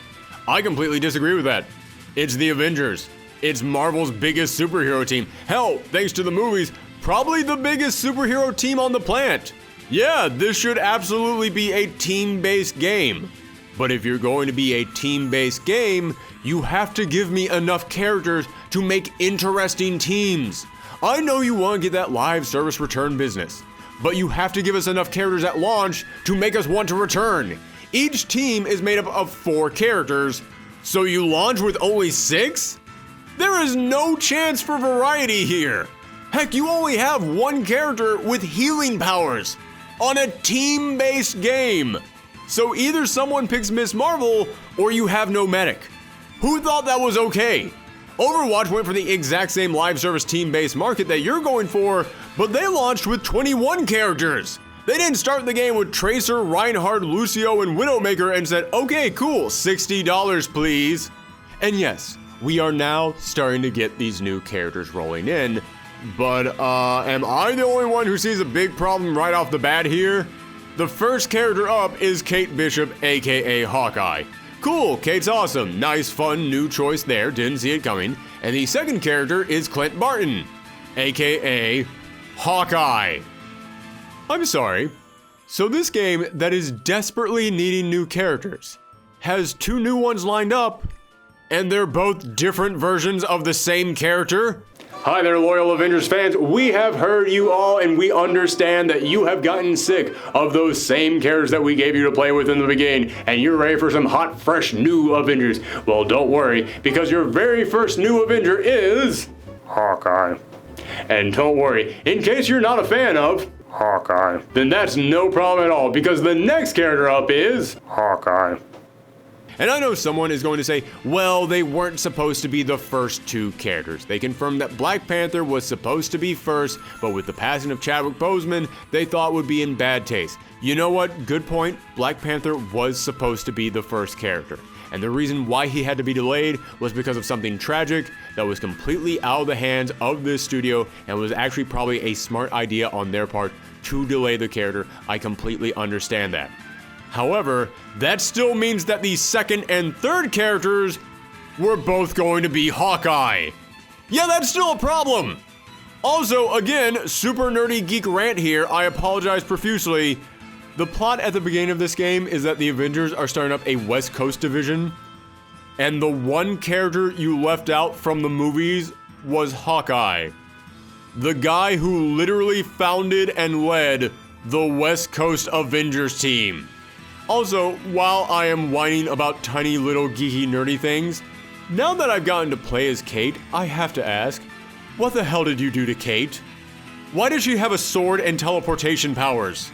I completely disagree with that. It's the Avengers. It's Marvel's biggest superhero team. Hell, thanks to the movies, probably the biggest superhero team on the planet. Yeah, this should absolutely be a team-based game. But if you're going to be a team-based game, you have to give me enough characters to make interesting teams. I know you want to get that live service return business, but you have to give us enough characters at launch to make us want to return. Each team is made up of 4 characters, so you launch with only 6? There is no chance for variety here. Heck, you only have 1 character with healing powers on a team-based game. So either someone picks Miss Marvel or you have no medic. Who thought that was okay? Overwatch went for the exact same live service team-based market that you're going for, but they launched with 21 characters. They didn't start the game with Tracer, Reinhardt, Lucio, and Widowmaker and said, okay, cool, $60 please. And yes, we are now starting to get these new characters rolling in, but am I the only one who sees a big problem right off the bat here? The first character up is Kate Bishop, aka Hawkeye. Cool, Kate's awesome, nice, fun, new choice there, didn't see it coming. And the second character is Clint Barton, aka Hawkeye. I'm sorry. So this game that is desperately needing new characters has 2 new ones lined up, and they're both different versions of the same character? Hi there, loyal Avengers fans. We have heard you all, and we understand that you have gotten sick of those same characters that we gave you to play with in the beginning, and you're ready for some hot, fresh, new Avengers. Well, don't worry, because your very first new Avenger is Hawkeye. And don't worry, in case you're not a fan of Hawkeye, then that's no problem at all, because the next character up is Hawkeye. And I know someone is going to say, well, they weren't supposed to be the first two characters. They confirmed that Black Panther was supposed to be first, but with the passing of Chadwick Boseman, they thought would be in bad taste. You know what? Good point. Black Panther was supposed to be the first character. And the reason why he had to be delayed was because of something tragic that was completely out of the hands of this studio and was actually probably a smart idea on their part to delay the character. I completely understand that. However, that still means that the second and third characters were both going to be Hawkeye. Yeah, that's still a problem. Also, again, super nerdy geek rant here. I apologize profusely. The plot at the beginning of this game is that the Avengers are starting up a West Coast division, and the one character you left out from the movies was Hawkeye. The guy who literally founded and led the West Coast Avengers team. Also, while I am whining about tiny little geeky nerdy things, now that I've gotten to play as Kate, I have to ask, what the hell did you do to Kate? Why does she have a sword and teleportation powers?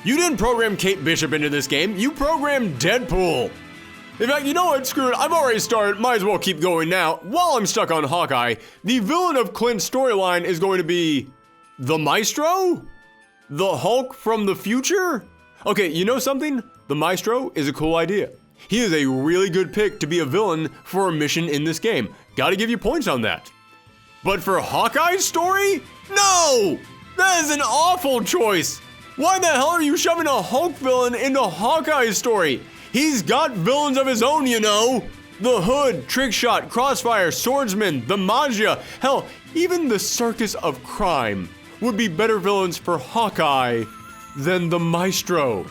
You didn't program Kate Bishop into this game, you programmed Deadpool. In fact, you know what, screw it, I've already started, might as well keep going now. While I'm stuck on Hawkeye, the villain of Clint's storyline is going to be the Maestro? The Hulk from the future? Okay, you know something? The Maestro is a cool idea. He is a really good pick to be a villain for a mission in this game. Gotta give you points on that. But for Hawkeye's story? No! That is an awful choice! Why the hell are you shoving a Hulk villain into Hawkeye's story? He's got villains of his own, you know. The Hood, Trickshot, Crossfire, Swordsman, the Maggia, hell, even the Circus of Crime would be better villains for Hawkeye than the Maestro.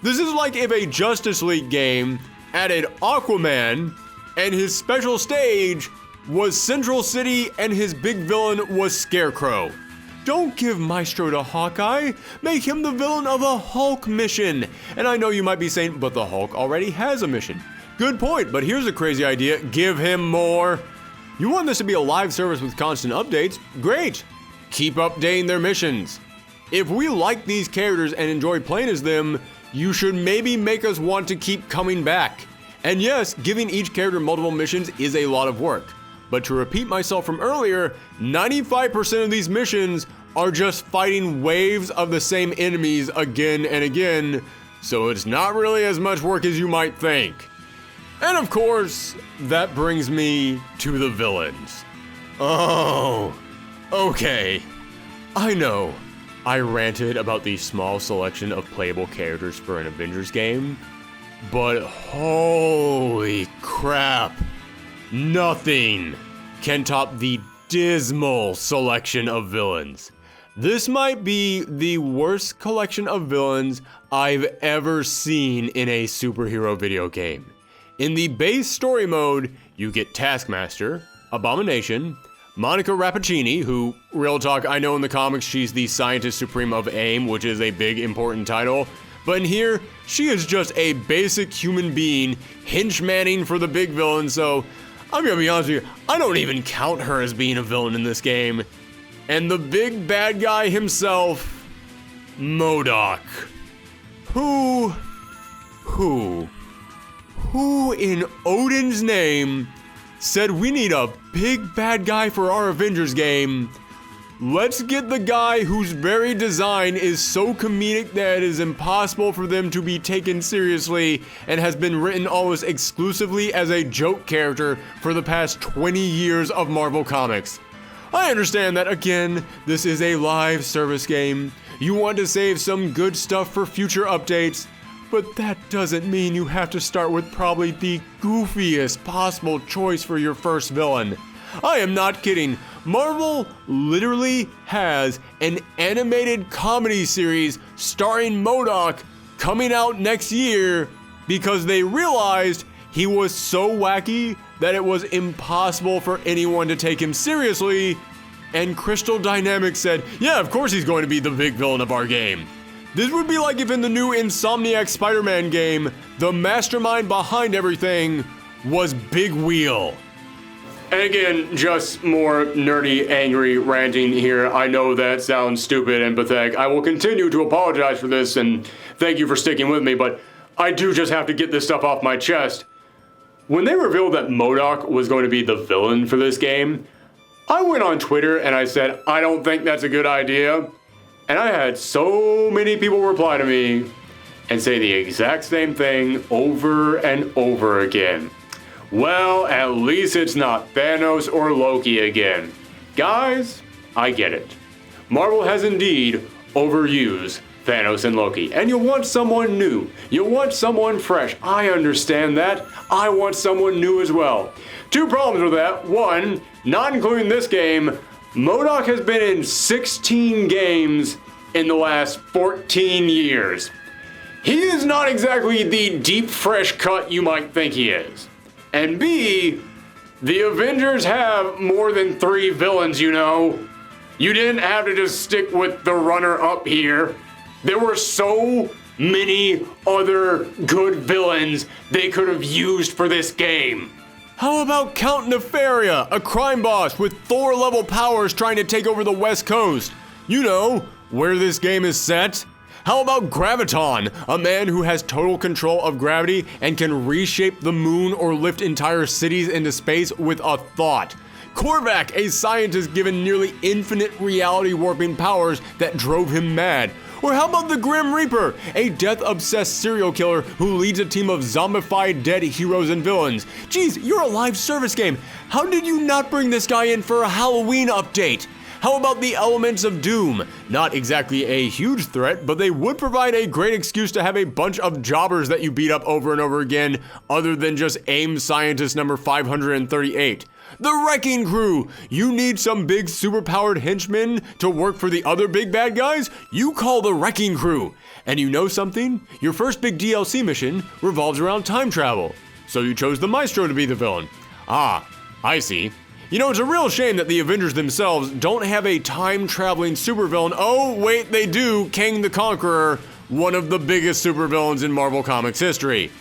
This is like if a Justice League game added Aquaman and his special stage was Central City and his big villain was Scarecrow. Don't give Maestro to Hawkeye. Make him the villain of a Hulk mission. And I know you might be saying, but the Hulk already has a mission. Good point, but here's a crazy idea. Give him more. You want this to be a live service with constant updates? Great. Keep updating their missions. If we like these characters and enjoy playing as them, you should maybe make us want to keep coming back. And yes, giving each character multiple missions is a lot of work. But to repeat myself from earlier, 95% of these missions are just fighting waves of the same enemies again and again, so it's not really as much work as you might think. And of course, that brings me to the villains. Oh, okay. I know, I ranted about the small selection of playable characters for an Avengers game, but holy crap. Nothing can top the dismal selection of villains. This might be the worst collection of villains I've ever seen in a superhero video game. In the base story mode, you get Taskmaster, Abomination, Monica Rappaccini, who, real talk, I know in the comics she's the Scientist Supreme of AIM, which is a big important title. But in here, she is just a basic human being, henchmanning for the big villain, so I'm gonna be honest with you, I don't even count her as being a villain in this game. And the big bad guy himself, MODOK. Who in Odin's name said we need a big bad guy for our Avengers game? Let's get the guy whose very design is so comedic that it is impossible for them to be taken seriously and has been written almost exclusively as a joke character for the past 20 years of Marvel Comics. I understand that, again, this is a live service game. You want to save some good stuff for future updates, but that doesn't mean you have to start with probably the goofiest possible choice for your first villain. I am not kidding. Marvel literally has an animated comedy series starring MODOK coming out next year because they realized he was so wacky that it was impossible for anyone to take him seriously, and Crystal Dynamics said, yeah, of course he's going to be the big villain of our game. This would be like if in the new Insomniac Spider-Man game, the mastermind behind everything was Big Wheel. And again, just more nerdy, angry ranting here. I know that sounds stupid and pathetic. I will continue to apologize for this and thank you for sticking with me, but I do just have to get this stuff off my chest. when they revealed that MODOK was going to be the villain for this game, I went on Twitter and I said, I don't think that's a good idea. And I had so many people reply to me and say the exact same thing over and over again. Well, at least it's not Thanos or Loki again. Guys, I get it. Marvel has indeed overused Thanos and Loki, and you want someone new. You want someone fresh. I understand that. I want someone new as well. Two problems with that. One, not including this game, MODOK has been in 16 games in the last 14 years. He is not exactly the deep, fresh cut you might think he is. And B, the Avengers have more than 3 villains, you know. You didn't have to just stick with the runner-up here. There were so many other good villains they could have used for this game. How about Count Nefaria, a crime boss with Thor-level powers trying to take over the West Coast? You know, where this game is set. How about Graviton, a man who has total control of gravity and can reshape the moon or lift entire cities into space with a thought? Korvac, a scientist given nearly infinite reality warping powers that drove him mad. Or how about the Grim Reaper, a death-obsessed serial killer who leads a team of zombified dead heroes and villains? Geez, you're a live service game. How did you not bring this guy in for a Halloween update? How about the Elements of Doom? Not exactly a huge threat, but they would provide a great excuse to have a bunch of jobbers that you beat up over and over again, other than just AIM Scientist number 538. The Wrecking Crew! You need some big superpowered henchmen to work for the other big bad guys? You call the Wrecking Crew! And you know something? Your first big DLC mission revolves around time travel. So you chose the Maestro to be the villain. Ah, I see. You know, it's a real shame that the Avengers themselves don't have a time-traveling supervillain. Oh, wait, they do. Kang the Conqueror, one of the biggest supervillains in Marvel Comics history.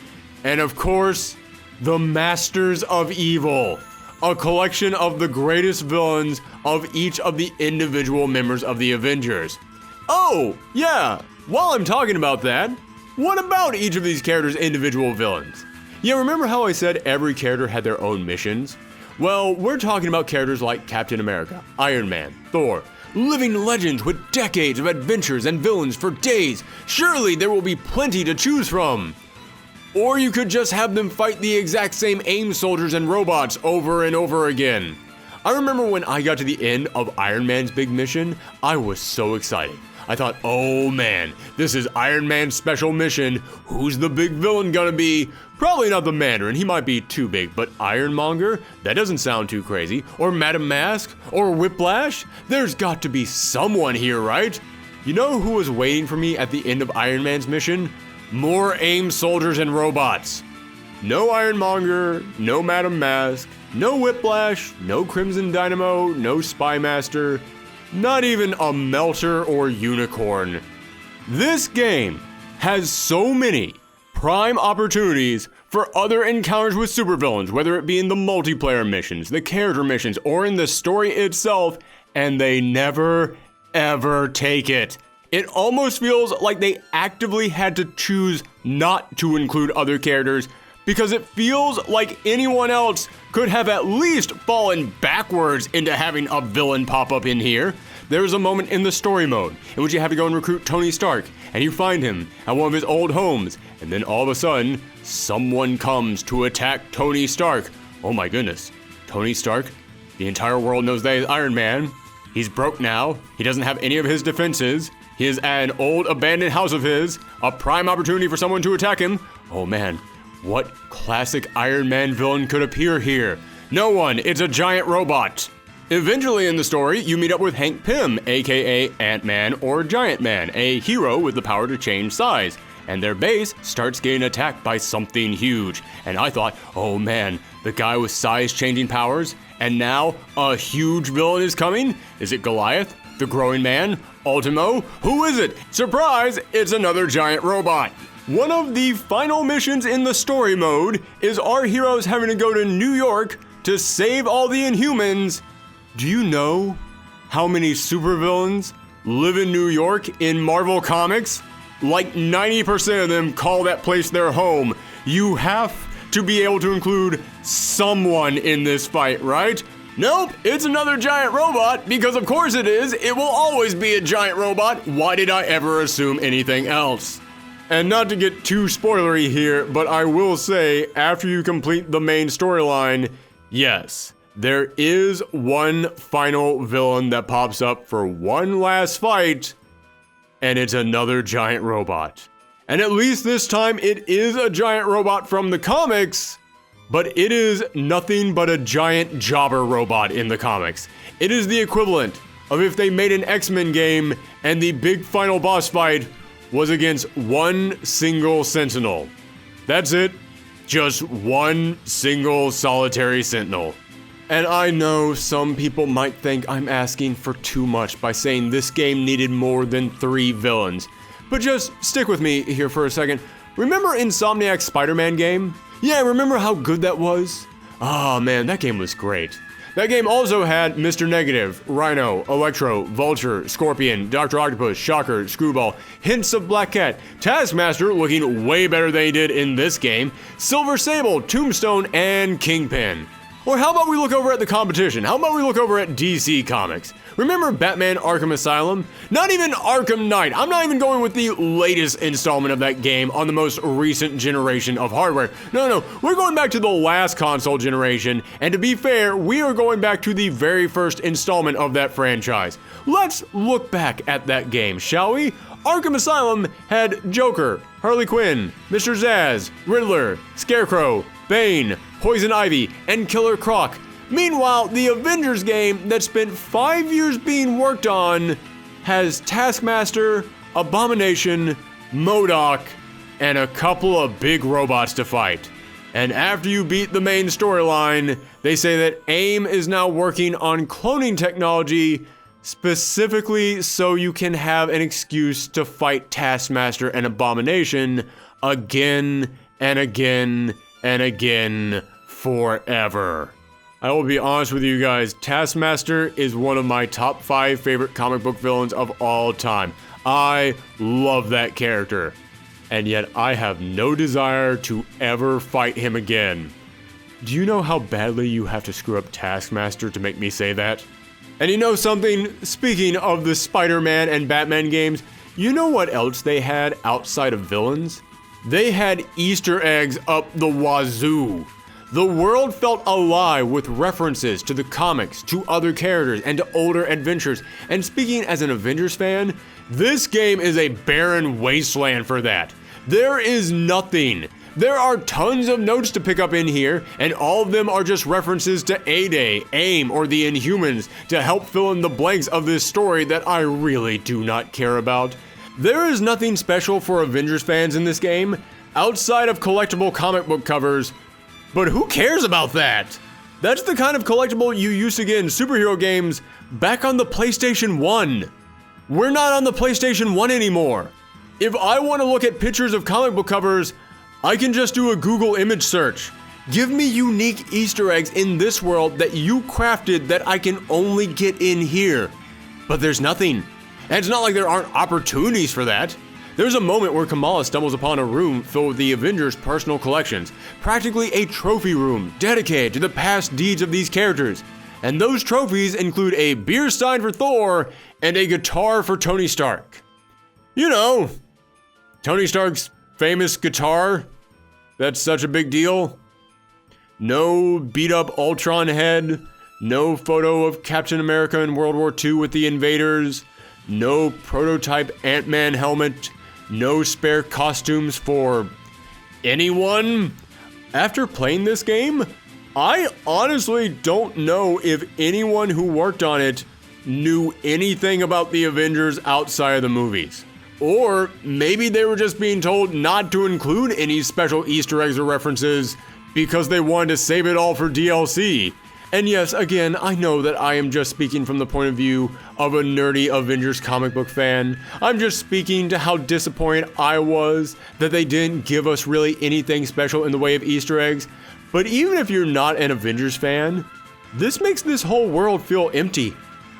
And of course, the Masters of Evil. A collection of the greatest villains of each of the individual members of the Avengers. Oh, yeah, while I'm talking about that, what about each of these characters' individual villains? Yeah, remember how I said every character had their own missions? Well, we're talking about characters like Captain America, Iron Man, Thor, living legends with decades of adventures and villains for days. Surely there will be plenty to choose from. Or you could just have them fight the exact same AIM soldiers and robots over and over again. I remember when I got to the end of Iron Man's big mission, I was so excited. I thought, oh man, this is Iron Man's special mission. Who's the big villain gonna be? Probably not the Mandarin, he might be too big, but Ironmonger? That doesn't sound too crazy. Or Madam Mask? Or Whiplash? There's got to be someone here, right? You know who was waiting for me at the end of Iron Man's mission? More AIM soldiers and robots. No Ironmonger, no Madam Mask, no Whiplash, no Crimson Dynamo, no Spy Master, not even a Melter or Unicorn. This game has so many prime opportunities for other encounters with supervillains, whether it be in the multiplayer missions, the character missions, or in the story itself, and they never, ever take it. It almost feels like they actively had to choose not to include other characters because it feels like anyone else could have at least fallen backwards into having a villain pop up in here. There's a moment in the story mode in which you have to go and recruit Tony Stark, and you find him at one of his old homes, and then all of a sudden, someone comes to attack Tony Stark. Oh my goodness, Tony Stark? The entire world knows that he's Iron Man. He's broke now. He doesn't have any of his defenses. He is at an old abandoned house of his, a prime opportunity for someone to attack him. Oh man, what classic Iron Man villain could appear here? No one, it's a giant robot. Eventually in the story, you meet up with Hank Pym, aka Ant-Man or Giant Man, a hero with the power to change size. And their base starts getting attacked by something huge. And I thought, oh man, the guy with size-changing powers, and now a huge villain is coming? Is it Goliath? The Growing Man? Ultimo? Who is it? Surprise, it's another giant robot. One of the final missions in the story mode is our heroes having to go to New York to save all the Inhumans. Do you know how many supervillains live in New York in Marvel Comics? Like 90% of them call that place their home. You have to be able to include someone in this fight, right? Nope, it's another giant robot, because of course it is. It will always be a giant robot. Why did I ever assume anything else? And not to get too spoilery here, but I will say, after you complete the main storyline, yes, there is one final villain that pops up for one last fight, and it's another giant robot. And at least this time it is a giant robot from the comics, but it is nothing but a giant jobber robot in the comics. It is the equivalent of if they made an X-Men game and the big final boss fight was against one single Sentinel. That's it. Just one single solitary Sentinel. And I know some people might think I'm asking for too much by saying this game needed more than 3 villains. But just stick with me here for a second. Remember Insomniac's Spider-Man game? Yeah, remember how good that was? Oh man, that game was great. That game also had Mr. Negative, Rhino, Electro, Vulture, Scorpion, Dr. Octopus, Shocker, Screwball, hints of Black Cat, Taskmaster looking way better than he did in this game, Silver Sable, Tombstone, and Kingpin. Or how about we look over at the competition? How about we look over at DC Comics? Remember Batman Arkham Asylum? Not even Arkham Knight. I'm not even going with the latest installment of that game on the most recent generation of hardware. No, we're going back to the last console generation, and to be fair, we are going back to the very first installment of that franchise. Let's look back at that game, shall we? Arkham Asylum had Joker, Harley Quinn, Mr. Zsasz, Riddler, Scarecrow, Bane, Poison Ivy, and Killer Croc. Meanwhile, the Avengers game that spent 5 years being worked on has Taskmaster, Abomination, MODOK, and a couple of big robots to fight. And after you beat the main storyline, they say that AIM is now working on cloning technology specifically so you can have an excuse to fight Taskmaster and Abomination again and again and again forever. I will be honest with you guys, Taskmaster is one of my top 5 favorite comic book villains of all time. I love that character, and yet I have no desire to ever fight him again. Do you know how badly you have to screw up Taskmaster to make me say that? And you know something? Speaking of the Spider-Man and Batman games, you know what else they had outside of villains? They had Easter eggs up the wazoo. The world felt alive with references to the comics, to other characters, and to older adventures. And speaking as an Avengers fan, this game is a barren wasteland for that. There is nothing. There are tons of notes to pick up in here, and all of them are just references to A-Day, AIM, or the Inhumans to help fill in the blanks of this story that I really do not care about. There is nothing special for Avengers fans in this game, outside of collectible comic book covers, but who cares about that? That's the kind of collectible you used to get in superhero games back on the PlayStation 1. We're not on the PlayStation 1 anymore. If I want to look at pictures of comic book covers, I can just do a Google image search. Give me unique Easter eggs in this world that you crafted that I can only get in here. But there's nothing. And it's not like there aren't opportunities for that. There's a moment where Kamala stumbles upon a room filled with the Avengers' personal collections, practically a trophy room dedicated to the past deeds of these characters. And those trophies include a beer stein for Thor and a guitar for Tony Stark. You know, Tony Stark's famous guitar that's such a big deal. No beat up Ultron head, no photo of Captain America in World War II with the invaders, no prototype Ant-Man helmet, no spare costumes for anyone. After playing this game, I honestly don't know if anyone who worked on it knew anything about the Avengers outside of the movies. Or maybe they were just being told not to include any special Easter eggs or references because they wanted to save it all for DLC. And yes, again, I know that I am just speaking from the point of view of a nerdy Avengers comic book fan. I'm just speaking to how disappointed I was that they didn't give us really anything special in the way of Easter eggs. But even if you're not an Avengers fan, this makes this whole world feel empty.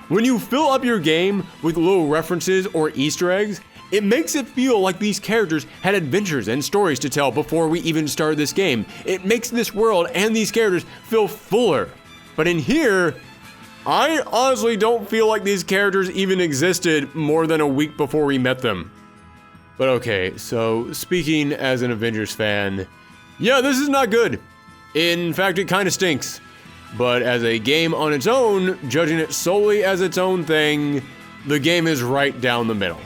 When you fill up your game with little references or Easter eggs, It makes it feel like these characters had adventures and stories to tell before we even started this game. It makes this world and these characters feel fuller. But in here, I honestly don't feel like these characters even existed more than a week before we met them. But okay, so speaking as an Avengers fan, yeah, this is not good. In fact, it kind of stinks. But as a game on its own, judging it solely as its own thing, the game is right down the middle.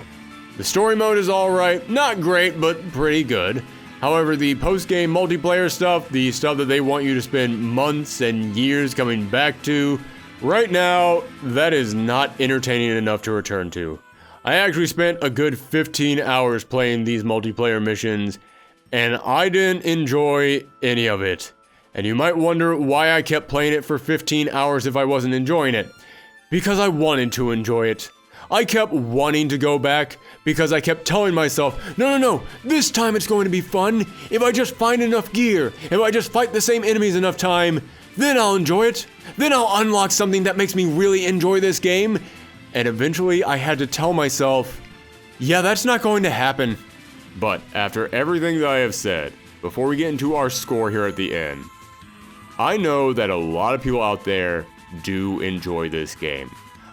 The story mode is alright, not great, but pretty good. However, the post-game multiplayer stuff, the stuff that they want you to spend months and years coming back to, right now, that is not entertaining enough to return to. I actually spent a good 15 hours playing these multiplayer missions, and I didn't enjoy any of it. And you might wonder why I kept playing it for 15 hours if I wasn't enjoying it. Because I wanted to enjoy it. I kept wanting to go back because I kept telling myself, no, this time it's going to be fun. If I just find enough gear, if I just fight the same enemies enough time, then I'll enjoy it. Then I'll unlock something that makes me really enjoy this game. And eventually I had to tell myself, yeah, that's not going to happen. But after everything that I have said, before we get into our score here at the end, I know that a lot of people out there do enjoy this game.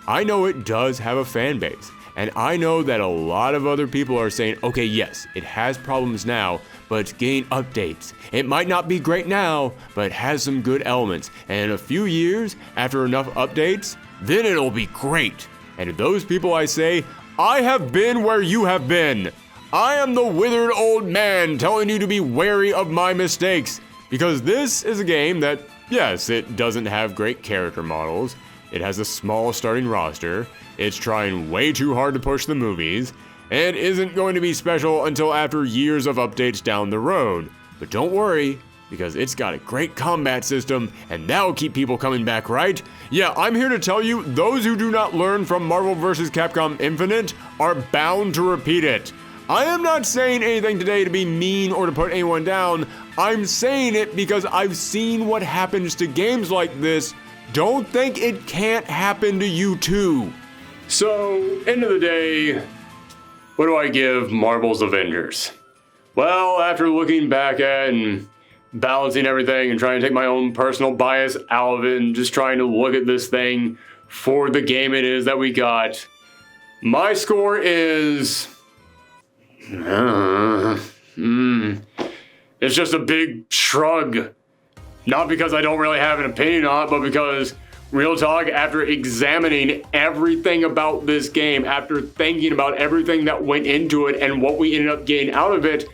I know it does have a fan base, and I know that a lot of other people are saying, okay, yes, it has problems now, but it's getting updates. It might not be great now, but it has some good elements, and in a few years, after enough updates, then it'll be great. And to those people I say, I have been where you have been. I am the withered old man telling you to be wary of my mistakes, because this is a game that, yes, it doesn't have great character models. It has a small starting roster, it's trying way too hard to push the movies, and isn't going to be special until after years of updates down the road. But don't worry, because it's got a great combat system, and that'll keep people coming back, right? Yeah, I'm here to tell you, those who do not learn from Marvel vs. Capcom Infinite are bound to repeat it. I am not saying anything today to be mean or to put anyone down. I'm saying it because I've seen what happens to games like this. Don't think it can't happen to you too. So, end of the day, what do I give Marvel's Avengers? Well, after looking back at and balancing everything and trying to take my own personal bias out of it and just trying to look at this thing for the game it is that we got, my score is... it's just a big shrug. Not because I don't really have an opinion on it, but because, real talk, after examining everything about this game, after thinking about everything that went into it and what we ended up getting out of it,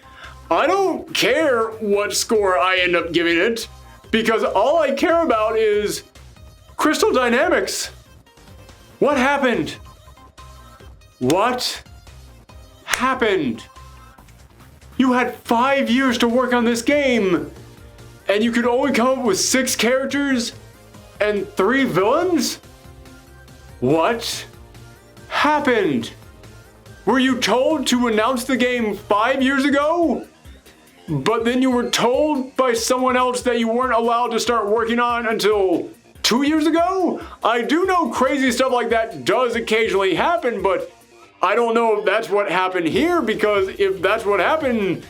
I don't care what score I end up giving it, because all I care about is Crystal Dynamics. What happened? What happened? You had 5 years to work on this game, and you could only come up with 6 characters and 3 villains? What happened? Were you told to announce the game 5 years ago? But then you were told by someone else that you weren't allowed to start working on until 2 years ago? I do know crazy stuff like that does occasionally happen, but I don't know if that's what happened here, because if that's what happened,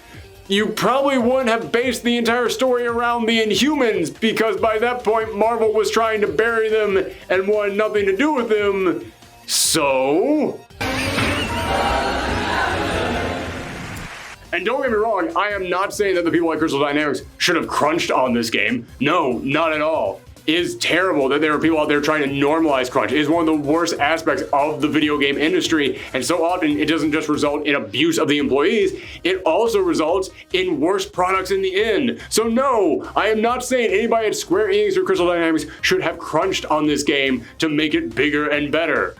you probably wouldn't have based the entire story around the Inhumans, because by that point Marvel was trying to bury them and wanted nothing to do with them. So... And don't get me wrong, I am not saying that the people at Crystal Dynamics should have crunched on this game. No, not at all. It is terrible that there are people out there trying to normalize crunch. It is one of the worst aspects of the video game industry, and so often it doesn't just result in abuse of the employees, it also results in worse products in the end. So no, I am not saying anybody at Square Enix or Crystal Dynamics should have crunched on this game to make it bigger and better.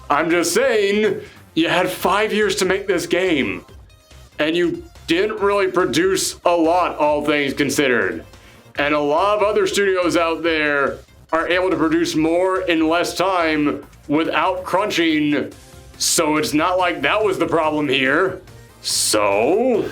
I'm just saying, you had 5 years to make this game, and you didn't really produce a lot, all things considered. And a lot of other studios out there are able to produce more in less time without crunching, so it's not like that was the problem here. So...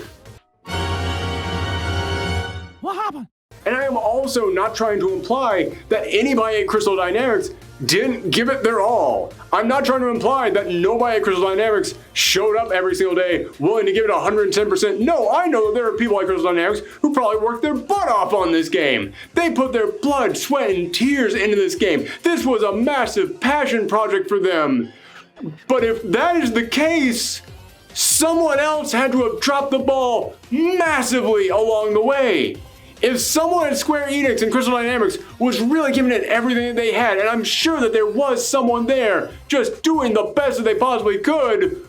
What happened? And I am also not trying to imply that anybody at Crystal Dynamics didn't give it their all. I'm not trying to imply that nobody at Crystal Dynamics showed up every single day willing to give it 110%. No, I know that there are people at Crystal Dynamics who probably worked their butt off on this game. They put their blood, sweat, and tears into this game. This was a massive passion project for them. But if that is the case, someone else had to have dropped the ball massively along the way. If someone at Square Enix and Crystal Dynamics was really giving it everything that they had, and I'm sure that there was someone there just doing the best that they possibly could,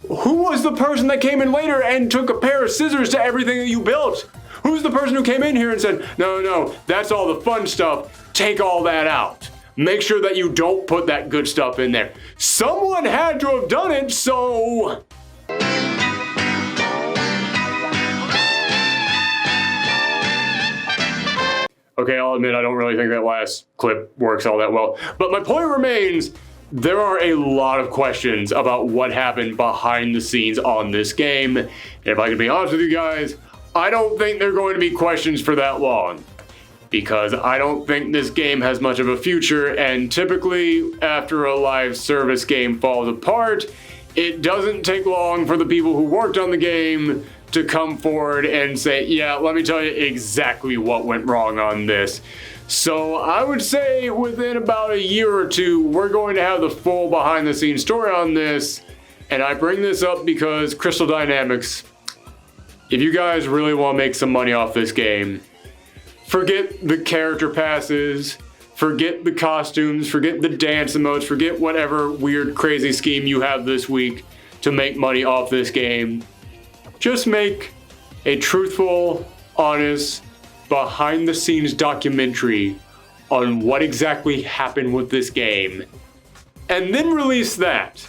who was the person that came in later and took a pair of scissors to everything that you built? Who's the person who came in here and said, no, that's all the fun stuff, take all that out. Make sure that you don't put that good stuff in there. Someone had to have done it, so... Okay, I'll admit I don't really think that last clip works all that well. But my point remains, there are a lot of questions about what happened behind the scenes on this game. And if I can be honest with you guys, I don't think they're going to be questions for that long. Because I don't think this game has much of a future, and typically after a live service game falls apart, it doesn't take long for the people who worked on the game to come forward and say, yeah, let me tell you exactly what went wrong on this. So I would say within about a year or two, we're going to have the full behind the scenes story on this. And I bring this up because Crystal Dynamics, if you guys really want to make some money off this game, forget the character passes, forget the costumes, forget the dance emotes, forget whatever weird crazy scheme you have this week to make money off this game. Just make a truthful, honest, behind-the-scenes documentary on what exactly happened with this game, and then release that.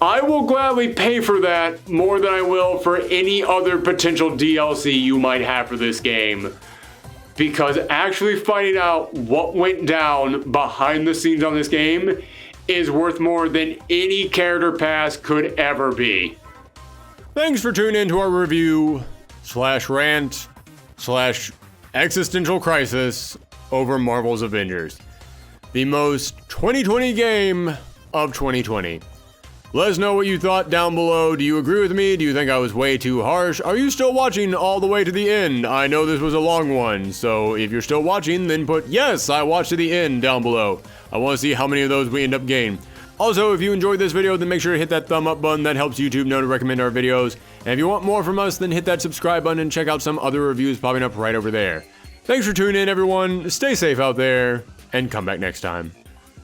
I will gladly pay for that more than I will for any other potential DLC you might have for this game, because actually finding out what went down behind the scenes on this game is worth more than any character pass could ever be. Thanks for tuning in to our review / rant / existential crisis over Marvel's Avengers, the most 2020 game of 2020. Let us know what you thought down below. Do you agree with me? Do you think I was way too harsh? Are you still watching all the way to the end? I know this was a long one, so if you're still watching, then put yes, I watched to the end down below. I want to see how many of those we end up getting. Also, if you enjoyed this video, then make sure to hit that thumb up button. That helps YouTube know to recommend our videos. And if you want more from us, then hit that subscribe button and check out some other reviews popping up right over there. Thanks for tuning in, everyone. Stay safe out there, and come back next time.